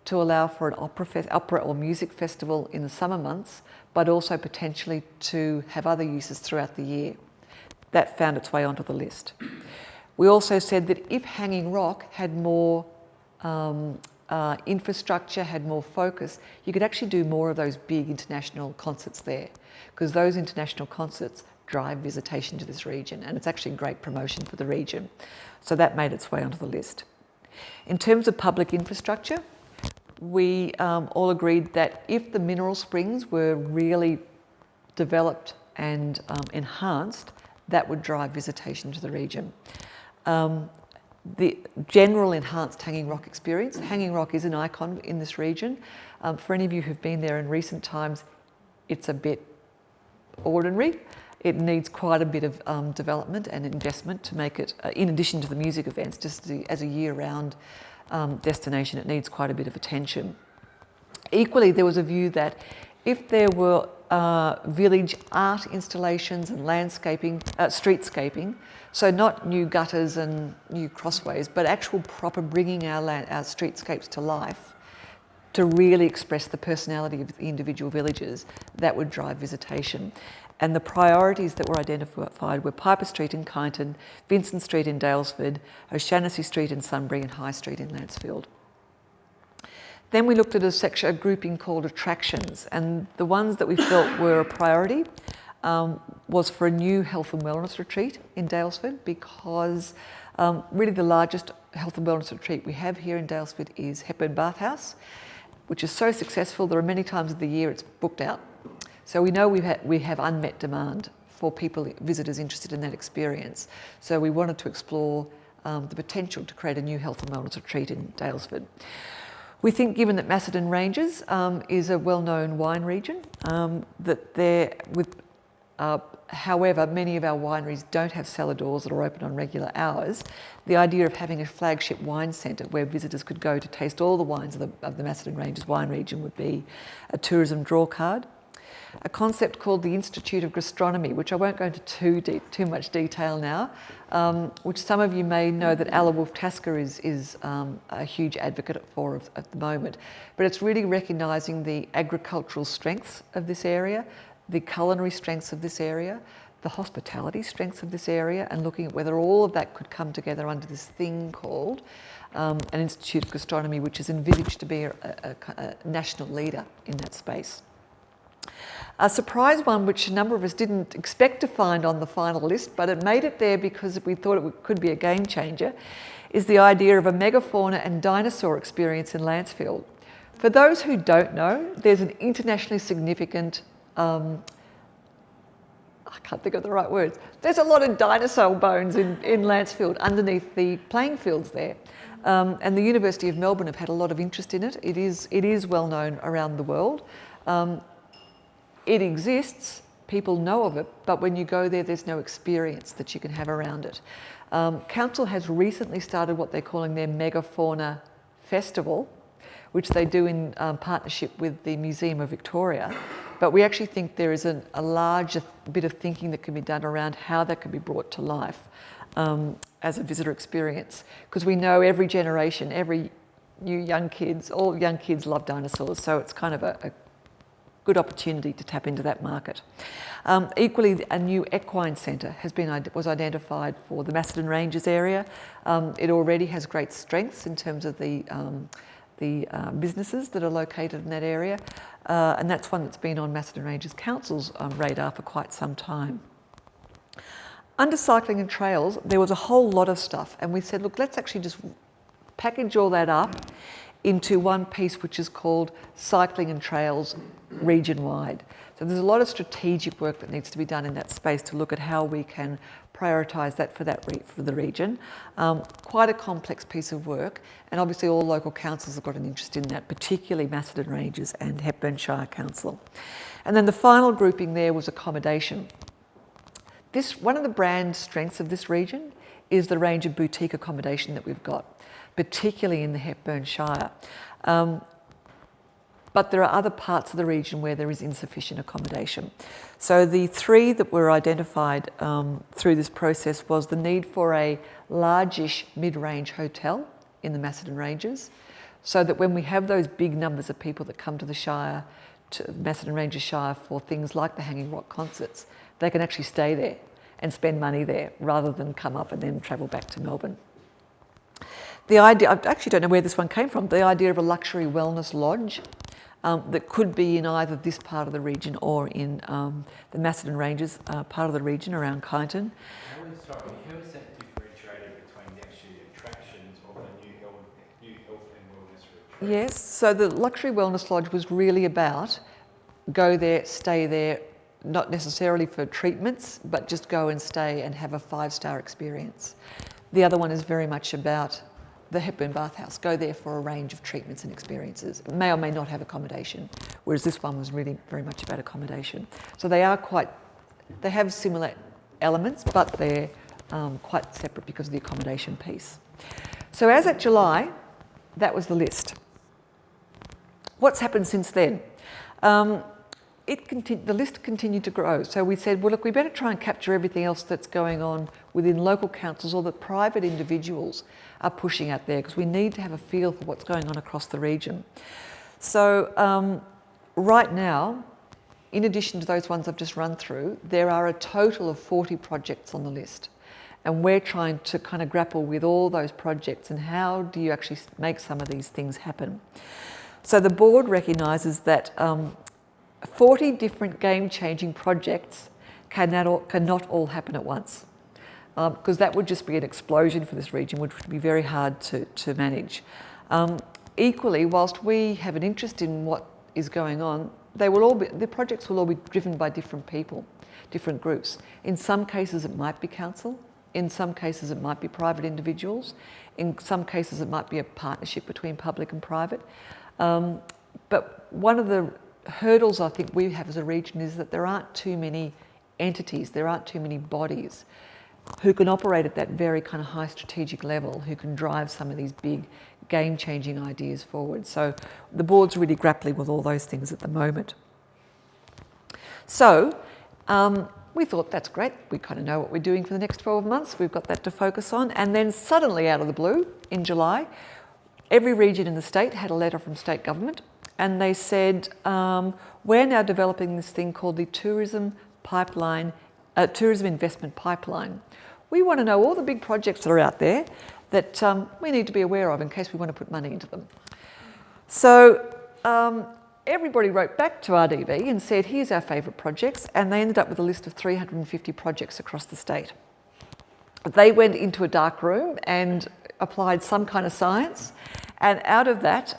to allow for an opera or music festival in the summer months, but also potentially to have other uses throughout the year. That found its way onto the list. We also said that if Hanging Rock had more infrastructure, had more focus, you could actually do more of those big international concerts there, because those international concerts drive visitation to this region, and it's actually great promotion for the region. So that made its way onto the list. In terms of public infrastructure, we all agreed that if the mineral springs were really developed and enhanced, that would drive visitation to the region. The general enhanced Hanging Rock experience. Hanging Rock is an icon in this region. For any of you who've been there in recent times, it's a bit ordinary. It needs quite a bit of development and investment to make it, in addition to the music events, just as a year-round destination, it needs quite a bit of attention. Equally, there was a view that if there were village art installations and landscaping, streetscaping, so not new gutters and new crossways, but actual proper bringing our streetscapes to life to really express the personality of the individual villages, that would drive visitation. And the priorities that were identified were Piper Street in Kyneton, Vincent Street in Dalesford, O'Shanassy Street in Sunbury, and High Street in Lancefield. Then we looked at a grouping called attractions, and the ones that we felt were a priority was for a new health and wellness retreat in Daylesford, because really the largest health and wellness retreat we have here in Daylesford is Hepburn Bathhouse, which is so successful there are many times of the year it's booked out. So we know we have unmet demand for people, visitors interested in that experience. So we wanted to explore the potential to create a new health and wellness retreat in Daylesford. We think, given that Macedon Ranges is a well-known wine region, however, many of our wineries don't have cellar doors that are open on regular hours. The idea of having a flagship wine centre where visitors could go to taste all the wines of the Macedon Ranges wine region would be a tourism draw card. A concept called the Institute of Gastronomy, which I won't go into too much detail now, which some of you may know that Alla Wolf Tasker is a huge advocate for at the moment. But it's really recognising the agricultural strengths of this area, the culinary strengths of this area, the hospitality strengths of this area, and looking at whether all of that could come together under this thing called an Institute of Gastronomy, which is envisaged to be a national leader in that space. A surprise one, which a number of us didn't expect to find on the final list, but it made it there because we thought it could be a game changer, is the idea of a megafauna and dinosaur experience in Lancefield. For those who don't know, there's an internationally significant, I can't think of the right words, there's a lot of dinosaur bones in Lancefield underneath the playing fields there. And the University of Melbourne have had a lot of interest in it. It is well known around the world. it exists, people know of it, but when you go there, there's no experience that you can have around it. Council has recently started what they're calling their Megafauna Festival, which they do in partnership with the Museum of Victoria. But we actually think there is a larger bit of thinking that can be done around how that can be brought to life as a visitor experience. Because we know every generation, every young kids, all young kids love dinosaurs, so it's kind of a good opportunity to tap into that market. Equally, a new equine centre was identified for the Macedon Ranges area. It already has great strengths in terms of the businesses that are located in that area, and that's one that's been on Macedon Ranges Council's radar for quite some time. Under cycling and trails, there was a whole lot of stuff, and we said, look, let's actually just package all that up into one piece which is called Cycling and Trails region-wide. So there's a lot of strategic work that needs to be done in that space to look at how we can prioritise that for the region. Quite a complex piece of work, and obviously all local councils have got an interest in that, particularly Macedon Ranges and Hepburn Shire Council. And then the final grouping there was accommodation. One of the brand strengths of this region is the range of boutique accommodation that we've got, particularly in the Hepburn Shire. But there are other parts of the region where there is insufficient accommodation. So the three that were identified through this process was the need for a largish mid-range hotel in the Macedon Ranges, so that when we have those big numbers of people that come to the Shire, to Macedon Ranges Shire for things like the Hanging Rock concerts, they can actually stay there and spend money there rather than come up and then travel back to Melbourne. The idea, I actually don't know where this one came from, the idea of a luxury wellness lodge that could be in either this part of the region or in the Macedon Ranges part of the region around Kyneton. How is that differentiated between the actual attractions of the new health and wellness retreat? Yes, so the luxury wellness lodge was really about go there, stay there, not necessarily for treatments, but just go and stay and have a 5-star experience. The other one is very much about the Hepburn Bathhouse. Go there for a range of treatments and experiences. It may or may not have accommodation, whereas this one was really very much about accommodation. So they have similar elements, but they're quite separate because of the accommodation piece. So as at July, that was the list. What's happened since then? The list continued to grow. So we said, well, look, we better try and capture everything else that's going on within local councils or that private individuals are pushing out there, because we need to have a feel for what's going on across the region. So right now, in addition to those ones I've just run through, there are a total of 40 projects on the list. And we're trying to kind of grapple with all those projects and how do you actually make some of these things happen. So the board recognises that 40 different game-changing projects cannot all happen at once, because that would just be an explosion for this region, which would be very hard to manage. Equally, whilst we have an interest in what is going on, the projects will all be driven by different people, different groups. In some cases it might be council, in some cases it might be private individuals, in some cases it might be a partnership between public and private. But one of the hurdles I think we have as a region is that there aren't too many entities, there aren't too many bodies who can operate at that very kind of high strategic level, who can drive some of these big game-changing ideas forward. So the board's really grappling with all those things at the moment. So we thought, that's great, we kind of know what we're doing for the next 12 months, we've got that to focus on, and then suddenly out of the blue, in July, every region in the state had a letter from state government, and they said, we're now developing this thing called the Tourism Investment Pipeline. We want to know all the big projects that are out there that we need to be aware of in case we want to put money into them. So everybody wrote back to RDB and said, here's our favourite projects, and they ended up with a list of 350 projects across the state. They went into a dark room and applied some kind of science, and out of that,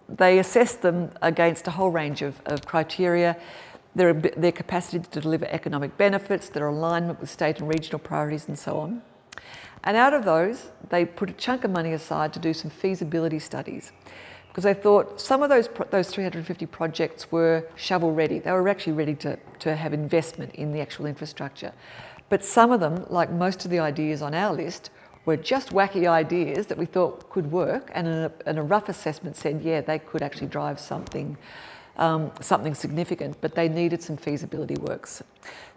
they assessed them against a whole range of criteria, their capacity to deliver economic benefits, their alignment with state and regional priorities, and so on. And out of those, they put a chunk of money aside to do some feasibility studies. because they thought some of those 350 projects were shovel ready. They were actually ready to have investment in the actual infrastructure. But some of them, like most of the ideas on our list, were just wacky ideas that we thought could work, and a rough assessment said, yeah, they could actually drive something significant, but they needed some feasibility works.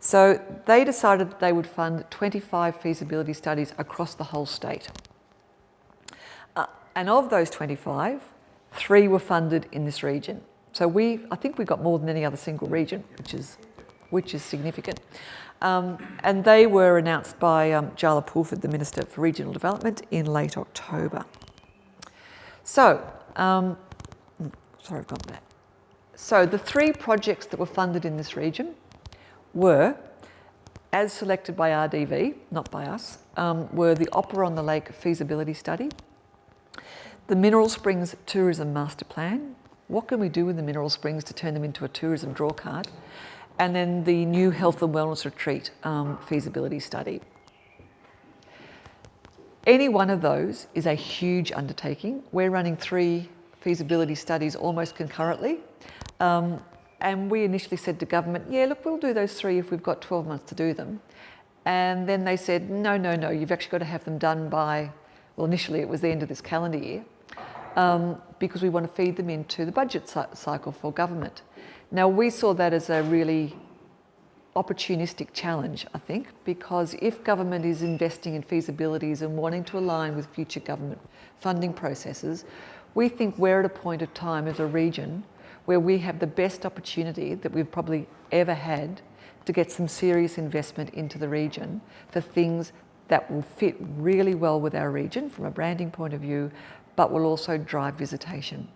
So they decided that they would fund 25 feasibility studies across the whole state. And of those 25, 3 were funded in this region. So I think we got more than any other single region, which is significant. And they were announced by Jala Pulford, the Minister for Regional Development, in late October. So, sorry, I've gone back. So the 3 projects that were funded in this region were, as selected by RDV, not by us, were the Opera on the Lake feasibility study, the Mineral Springs Tourism Master Plan. What can we do with the mineral springs to turn them into a tourism drawcard? And then the new Health and Wellness Retreat feasibility study. Any one of those is a huge undertaking. We're running 3 feasibility studies almost concurrently. And we initially said to government, yeah, look, we'll do those 3 if we've got 12 months to do them. And then they said, no, you've actually got to have them done by, well, initially it was the end of this calendar year, because we want to feed them into the budget cycle for government. Now, we saw that as a really opportunistic challenge, I think, because if government is investing in feasibilities and wanting to align with future government funding processes, we think we're at a point of time as a region where we have the best opportunity that we've probably ever had to get some serious investment into the region for things that will fit really well with our region from a branding point of view, but will also drive visitation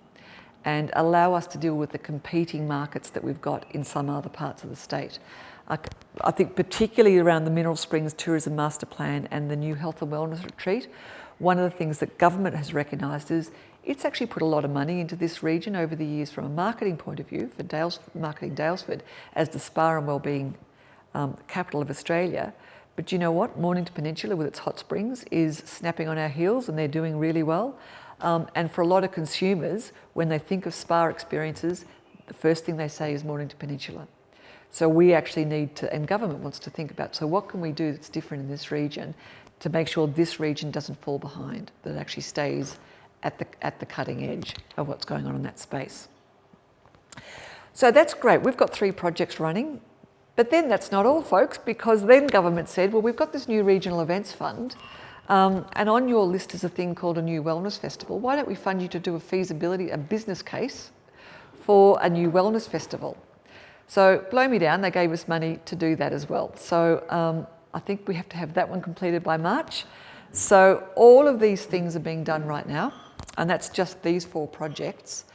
and allow us to deal with the competing markets that we've got in some other parts of the state. I think particularly around the Mineral Springs Tourism Master Plan and the new Health and Wellness Retreat, one of the things that government has recognised is it's actually put a lot of money into this region over the years from a marketing point of view for marketing Daylesford as the spa and wellbeing capital of Australia. But you know what? Mornington Peninsula with its hot springs is snapping on our heels, and they're doing really well. And for a lot of consumers, when they think of spa experiences, the first thing they say is Mornington Peninsula. So we actually need to, and government wants to think about, so what can we do that's different in this region to make sure this region doesn't fall behind, that it actually stays at the cutting edge of what's going on in that space. So that's great. We've got 3 projects running, but then that's not all, folks, because then government said, well, we've got this new regional events fund, and on your list is a thing called a new wellness festival. Why don't we fund you to do a business case for a new wellness festival? So blow me down, they gave us money to do that as well. So I think we have to have that one completed by March. So all of these things are being done right now, and that's just these 4 projects.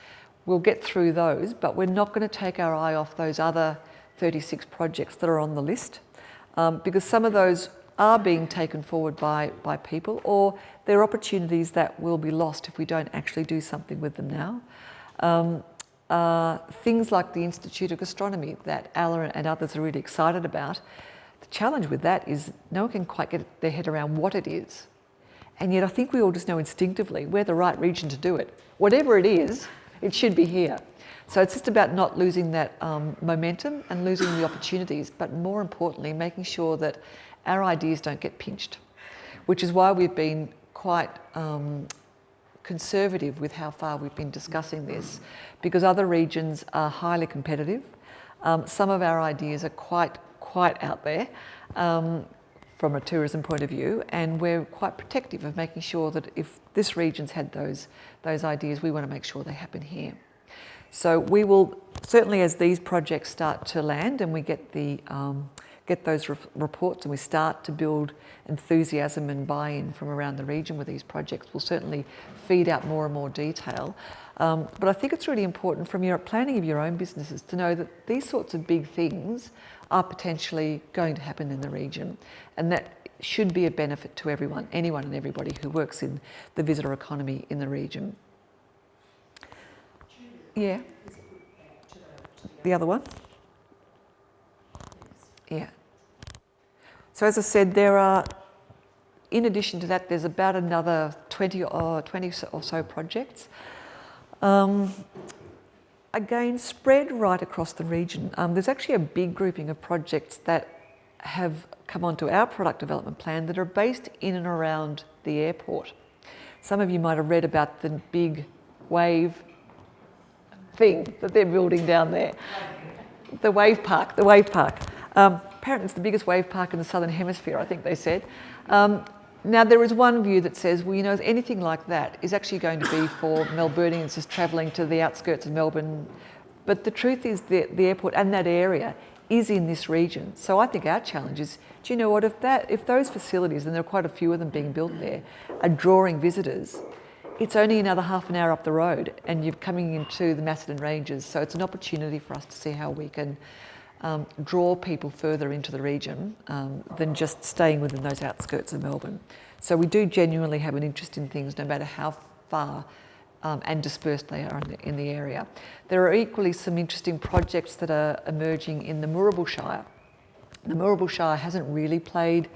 We'll get through those, but we're not going to take our eye off those other 36 projects that are on the list, because some of those are being taken forward by people, or they're opportunities that will be lost if we don't actually do something with them now. Things like the Institute of Gastronomy that Alla and others are really excited about. The challenge with that is no one can quite get their head around what it is. And yet I think we all just know instinctively we're the right region to do it. Whatever it is, it should be here. So it's just about not losing that momentum and losing the opportunities, but more importantly, making sure that our ideas don't get pinched, which is why we've been quite conservative with how far we've been discussing this, because other regions are highly competitive. Some of our ideas are quite out there from a tourism point of view, and we're quite protective of making sure that if this region's had those ideas, we want to make sure they happen here. So we will certainly, as these projects start to land and we get those reports and we start to build enthusiasm and buy-in from around the region with these projects, we'll certainly feed out more and more detail. But I think it's really important from your planning of your own businesses to know that these sorts of big things are potentially going to happen in the region, and that should be a benefit to everyone, anyone and everybody who works in the visitor economy in the region. Yeah. The other one? Yeah. So as I said, there are, in addition to that, there's about another 20 or so projects. Again, spread right across the region. There's actually a big grouping of projects that have come onto our product development plan that are based in and around the airport. Some of you might have read about the big wave thing that they're building down there. The wave park. Apparently it's the biggest wave park in the Southern Hemisphere, I think they said. Now there is one view that says, well, you know, anything like that is actually going to be for Melburnians just travelling to the outskirts of Melbourne. But the truth is the airport and that area is in this region. So I think our challenge is, do you know what, if those facilities, and there are quite a few of them being built there, are drawing visitors, it's only another half an hour up the road and you're coming into the Macedon Ranges. So it's an opportunity for us to see how we can draw people further into the region than just staying within those outskirts of Melbourne. So we do genuinely have an interest in things no matter how far and dispersed they are in the area. There are equally some interesting projects that are emerging in the Moorabool Shire. The Moorabool Shire hasn't really played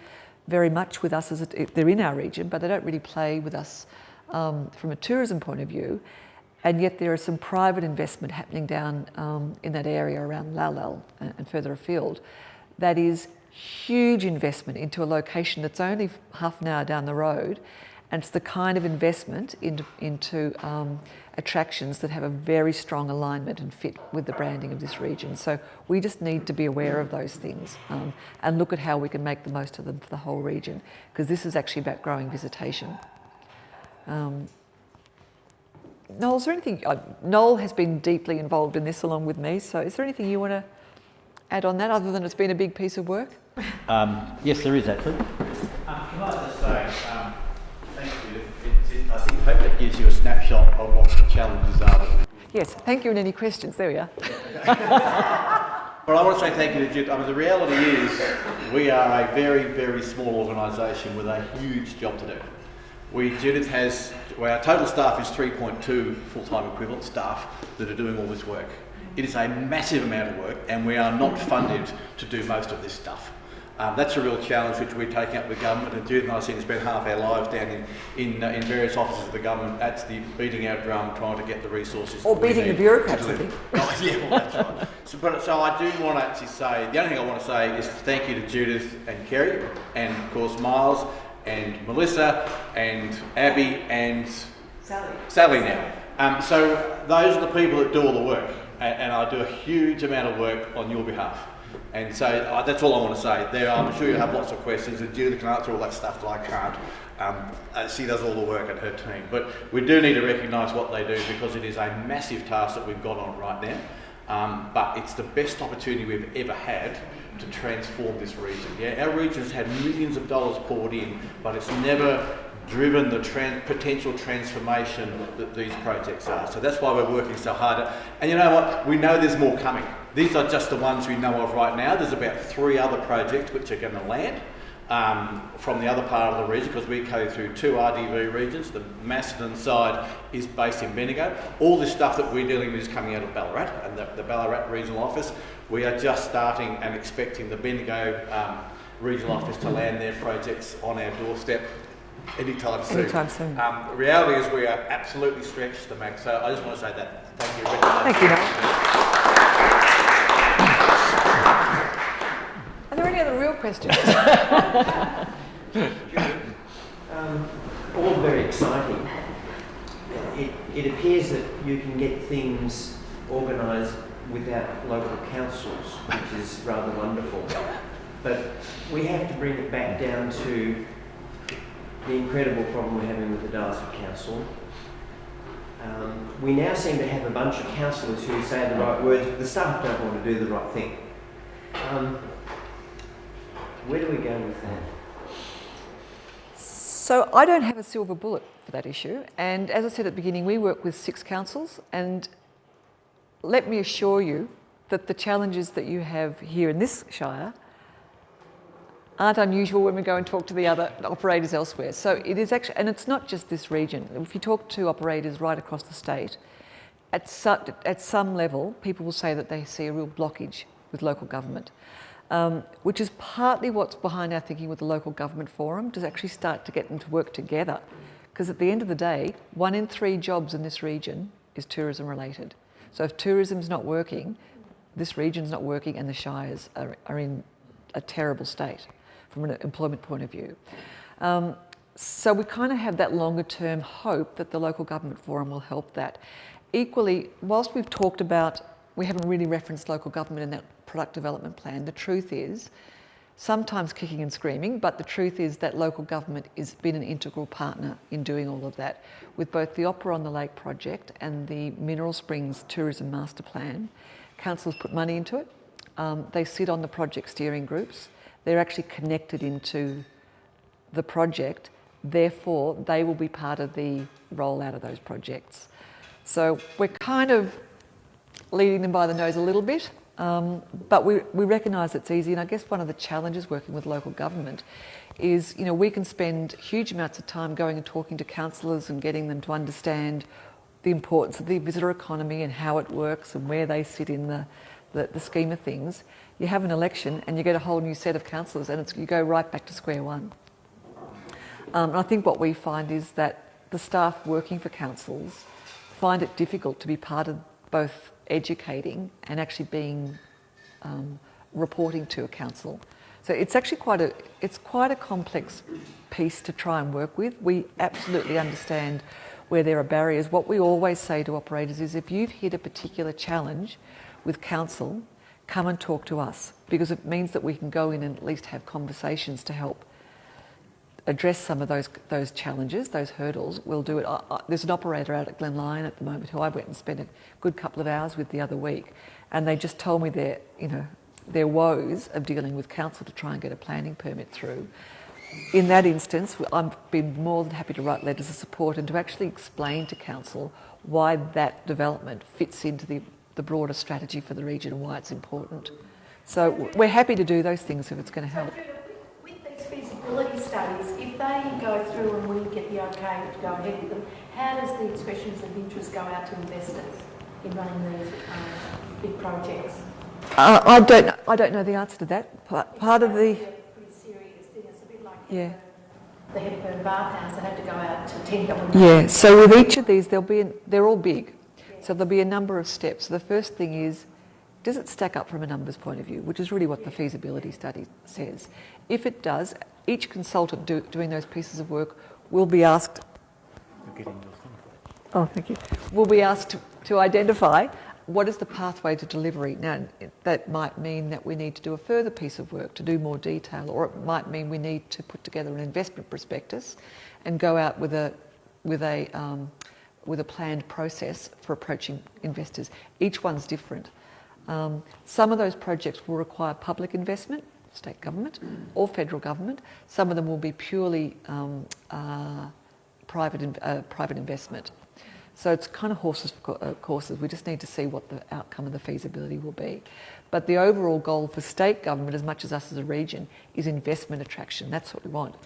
very much with us, they're in our region, but they don't really play with us from a tourism point of view. And yet there is some private investment happening down in that area around Lalal and further afield. That is huge investment into a location that's only half an hour down the road. And it's the kind of investment into attractions that have a very strong alignment and fit with the branding of this region. So we just need to be aware of those things and look at how we can make the most of them for the whole region, because this is actually about growing visitation. Noel, is there anything? Noel has been deeply involved in this along with me, so is there anything you want to add on that other than it's been a big piece of work? Yes, there is actually. Can I just say, thank you. I hope that gives you a snapshot of what the challenges are. Yes, thank you, and any questions? There we are. But I want to say thank you to Judith. I mean, the reality is we are a very, very small organisation with a huge job to do. Our total staff is 3.2 full-time equivalent staff that are doing all this work. It is a massive amount of work, and we are not funded to do most of this stuff. That's a real challenge which we're taking up with government, and Judith and I seem to spend half our lives down in various offices of the government beating our drum, trying to get the resources. Or beating the bureaucrats, I think. Oh, yeah, well, that's right. So I do want to actually say, the only thing I want to say is thank you to Judith and Kerry, and of course Miles, and Melissa, and Abby, and Sally now. So those are the people that do all the work, and I do a huge amount of work on your behalf. And so that's all I want to say. I'm sure you have lots of questions, and Judith can answer all that stuff that I can't. She does all the work at her team. But we do need to recognise what they do, because it is a massive task that we've got on right now. But it's the best opportunity we've ever had to transform this region. Yeah, our region's had millions of dollars poured in, but it's never driven the potential transformation that these projects are. So that's why we're working so hard. And you know what? We know there's more coming. These are just the ones we know of right now. There's about 3 other projects which are going to land from the other part of the region, because we go through 2 RDV regions. The Macedon side is based in Bendigo. All this stuff that we're dealing with is coming out of Ballarat and the Ballarat regional office. We are just starting and expecting the Bendigo regional office to land their projects on our doorstep anytime soon. The reality is we are absolutely stretched to max. So I just want to say that. Thank you. Thank you, Noel. Are there any other real questions? All very exciting. It appears that you can get things organised without local councils, which is rather wonderful. But we have to bring it back down to the incredible problem we're having with the Daylesford Council. We now seem to have a bunch of councillors who say the right words, but the staff don't want to do the right thing. Where do we go with that? So I don't have a silver bullet for that issue. And as I said at the beginning, we work with 6 councils, and let me assure you that the challenges that you have here in this shire aren't unusual when we go and talk to the other operators elsewhere. So it is actually, and it's not just this region. If you talk to operators right across the state, at some level, people will say that they see a real blockage with local government, which is partly what's behind our thinking with the local government forum, to actually start to get them to work together. Because at the end of the day, 1 in 3 jobs in this region is tourism related. So if tourism's not working, this region's not working, and the shires are in a terrible state from an employment point of view. So we kind of have that longer term hope that the local government forum will help that. Equally, whilst we've talked about, we haven't really referenced local government in that product development plan, the truth is, sometimes kicking and screaming, but the truth is that local government has been an integral partner in doing all of that. With both the Opera on the Lake project and the Mineral Springs Tourism Master Plan, councils put money into it. They sit on the project steering groups. They're actually connected into the project. Therefore, they will be part of the rollout of those projects. So we're kind of leading them by the nose a little bit, but we recognise it's easy. And I guess one of the challenges working with local government is, you know, we can spend huge amounts of time going and talking to councillors and getting them to understand the importance of the visitor economy and how it works and where they sit in the scheme of things. You have an election and you get a whole new set of councillors, and you go right back to square one. And I think what we find is that the staff working for councils find it difficult to be part of both educating and actually being reporting to a council. So it's actually quite a complex piece to try and work with. We absolutely understand where there are barriers. What we always say to operators is, if you've hit a particular challenge with council, come and talk to us, because it means that we can go in and at least have conversations to help address some of those challenges, those hurdles. We'll do it. There's an operator out at Glen Lyon at the moment who I went and spent a good couple of hours with the other week, and they just told me their woes of dealing with council to try and get a planning permit through. In that instance, I've been more than happy to write letters of support and to actually explain to council why that development fits into the broader strategy for the region and why it's important. So we're happy to do those things if it's going to help. With these feasibility studies, if they go through and we get the okay to go ahead with them, how does the expressions of interest go out to investors in running these big projects? I don't know the answer to that. Part of the... Pretty serious thing. It's a bit like Yeah. the Hepburn bathhouse that had to go out to tender. Yeah, so with each of these, they're all big. So there'll be a number of steps. So the first thing is, does it stack up from a numbers point of view, which is really what the feasibility study says. If it does, each consultant doing those pieces of work will be asked... Oh, thank you. Will be asked to identify what is the pathway to delivery. Now, that might mean that we need to do a further piece of work to do more detail, or it might mean we need to put together an investment prospectus and go out with a planned process for approaching investors. Each one's different. Some of those projects will require public investment, state government or federal government. Some of them will be purely private investment. So it's kind of horses for courses. We just need to see what the outcome of the feasibility will be. But the overall goal for state government, as much as us as a region, is investment attraction. That's what we want.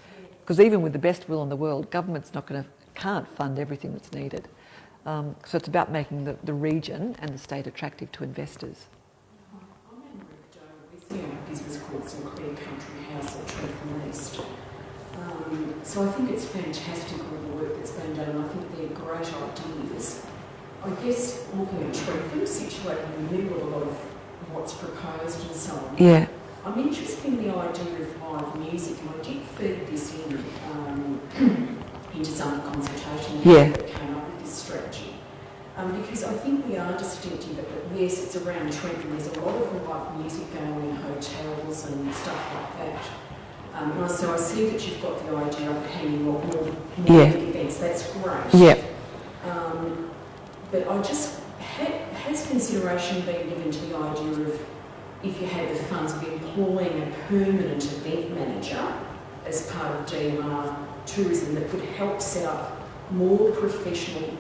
Because even with the best will in the world, government's can't fund everything that's needed. So it's about making the region and the state attractive to investors. I'm in Macedon with business courts in Clear Country House at Trentham East. So I think it's fantastic all the work that's been done, and I think they're great ideas. I guess looking at Trentham, situated in the middle of a lot of what's proposed and so on. Yeah. I'm interested in the idea of live music, and I did feed this in into some consultation that came up with this strategy. Because I think we are distinctive, but yes, it's around Trentham. There's a lot of live music going on in hotels and stuff like that. So I see that you've got the idea of hanging more big events. That's great. Yeah. But I just has consideration been given to the idea of, if you had the funds, of employing a permanent event manager as part of DMR Tourism that could help set up more professional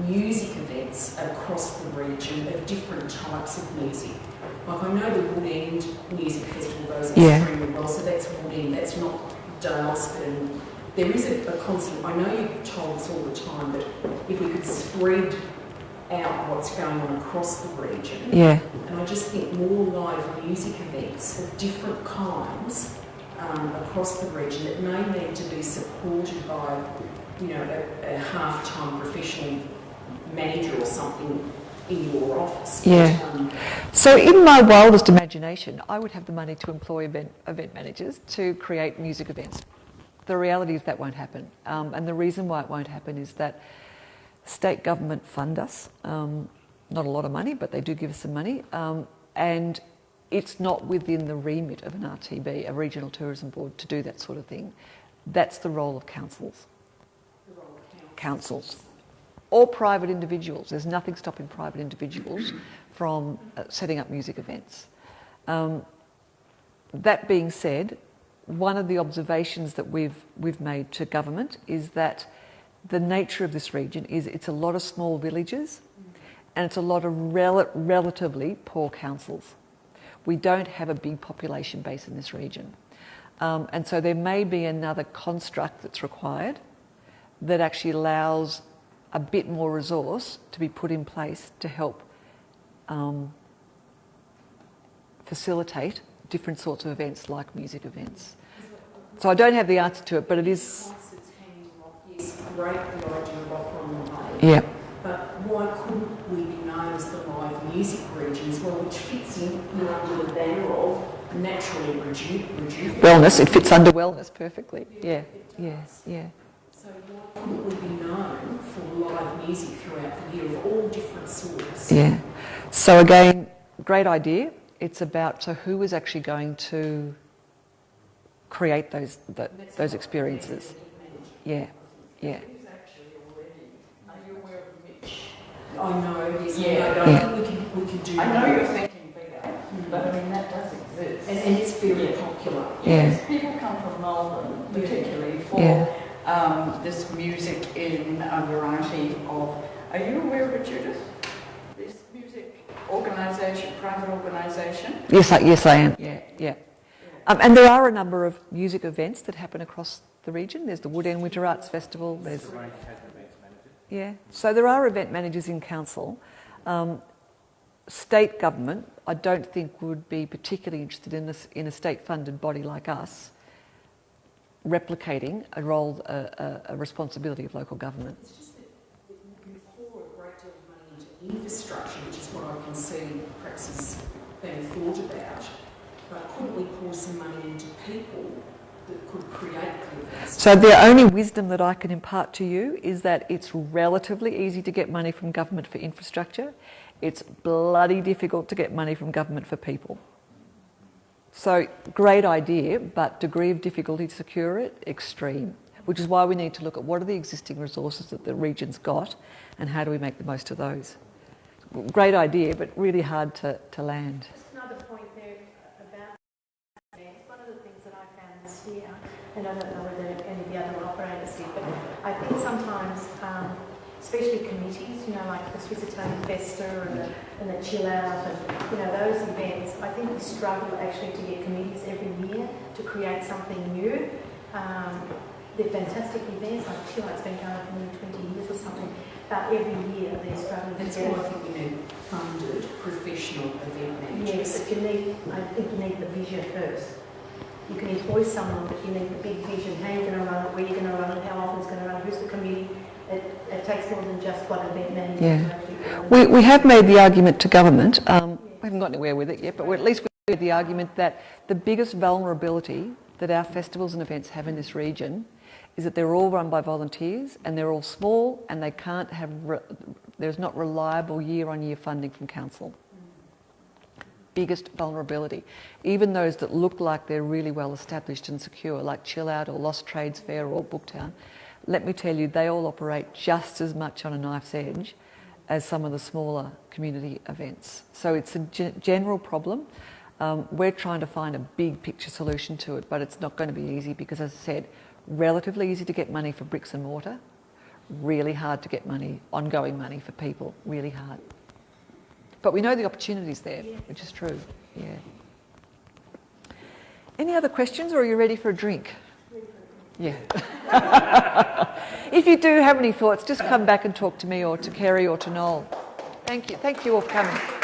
music events across the region of different types of music. Like, I know the Wood End Music Festival goes extremely well, so that's Wood End, that's not Dalesford. And there is a constant, I know you've told us all the time, but if we could spread out what's going on across the region. Yeah. And I just think more live music events of different kinds across the region that may need to be supported by, a half-time professional manager or something in your office. Yeah. But, So in my wildest imagination, I would have the money to employ event managers to create music events. The reality is that won't happen. And the reason why it won't happen is that state government fund us, not a lot of money, but they do give us some money, and it's not within the remit of an RTB, a regional tourism board, to do that sort of thing. That's the role of councils. Councils. Or private individuals. There's nothing stopping private individuals from setting up music events. That being said, one of the observations that we've made to government is that the nature of this region is it's a lot of small villages and it's a lot of relatively poor councils. We don't have a big population base in this region. And so there may be another construct that's required that actually allows a bit more resource to be put in place to help facilitate different sorts of events like music events. So I don't have the answer to it, but it is... Concerts hanging off, yes, great, the idea of offering the Yeah. But why couldn't we be known as the live music region as well, which fits in under the banner of naturally reduced Wellness, it fits under wellness perfectly. Yeah, yeah, yeah. So why couldn't we be known for live music throughout the year of all different sorts? Yeah. So again, great idea. It's about so who is actually going to create those experiences. Yeah, yeah. I know, yes, Yeah. I don't think we can do I that. know you're thinking bigger, but I mean, that does exist. And it's very popular. Yes, people come from Melbourne, particularly for this music in a variety of... Are you aware of it, Judith? This music organisation, private organisation? Yes, I am. Yeah, yeah. And there are a number of music events that happen across the region. There's the Wood End Winter Arts Festival. There's yeah. So there are event managers in council. State government, I don't think would be particularly interested in a state-funded body like us replicating a role, a responsibility of local government. It's just that you pour a great deal of money into infrastructure, which is what I can see perhaps is being thought about. But couldn't we pour some money into people that could create the events? So the only wisdom that I can impart to you is that it's relatively easy to get money from government for infrastructure. It's bloody difficult to get money from government for people. So great idea, but degree of difficulty to secure it, extreme. Which is why we need to look at what are the existing resources that the region's got and how do we make the most of those. Great idea, but really hard to land. Just another point there about events. One of the things that I found this year, and I don't know whether any of the other operators did, but I think sometimes, especially committees, you know, like the Swiss Italian Festa and the Chill Out and, you know, those events, I think we struggle actually to get committees every year to create something new. They're fantastic events, like Chill Out's been going for nearly 20 years or something, but every year they're struggling to That's get why I think we need funded professional event managers. yes, but I think you need the vision first. You can employ someone, but you need the big vision. How you're going to run it, where you're going to run it, how often it's going to run it, who's the committee. It takes more than just one event manager to actually... We have made the argument to government, we haven't got anywhere with it yet, but at least we made the argument that the biggest vulnerability that our festivals and events have in this region is that they're all run by volunteers and they're all small and they can't have, there's not reliable year-on-year funding from council. Biggest vulnerability. Even those that look like they're really well established and secure, like Chill Out or Lost Trades Fair or Booktown, let me tell you, they all operate just as much on a knife's edge as some of the smaller community events. So it's a general problem. We're trying to find a big picture solution to it, but it's not going to be easy because, as I said, relatively easy to get money for bricks and mortar, really hard to get money, ongoing money for people, really hard. But we know the opportunity's there, which is true, yeah. Any other questions or are you ready for a drink? Yeah. If you do have any thoughts, just come back and talk to me or to Kerry or to Noel. Thank you all for coming.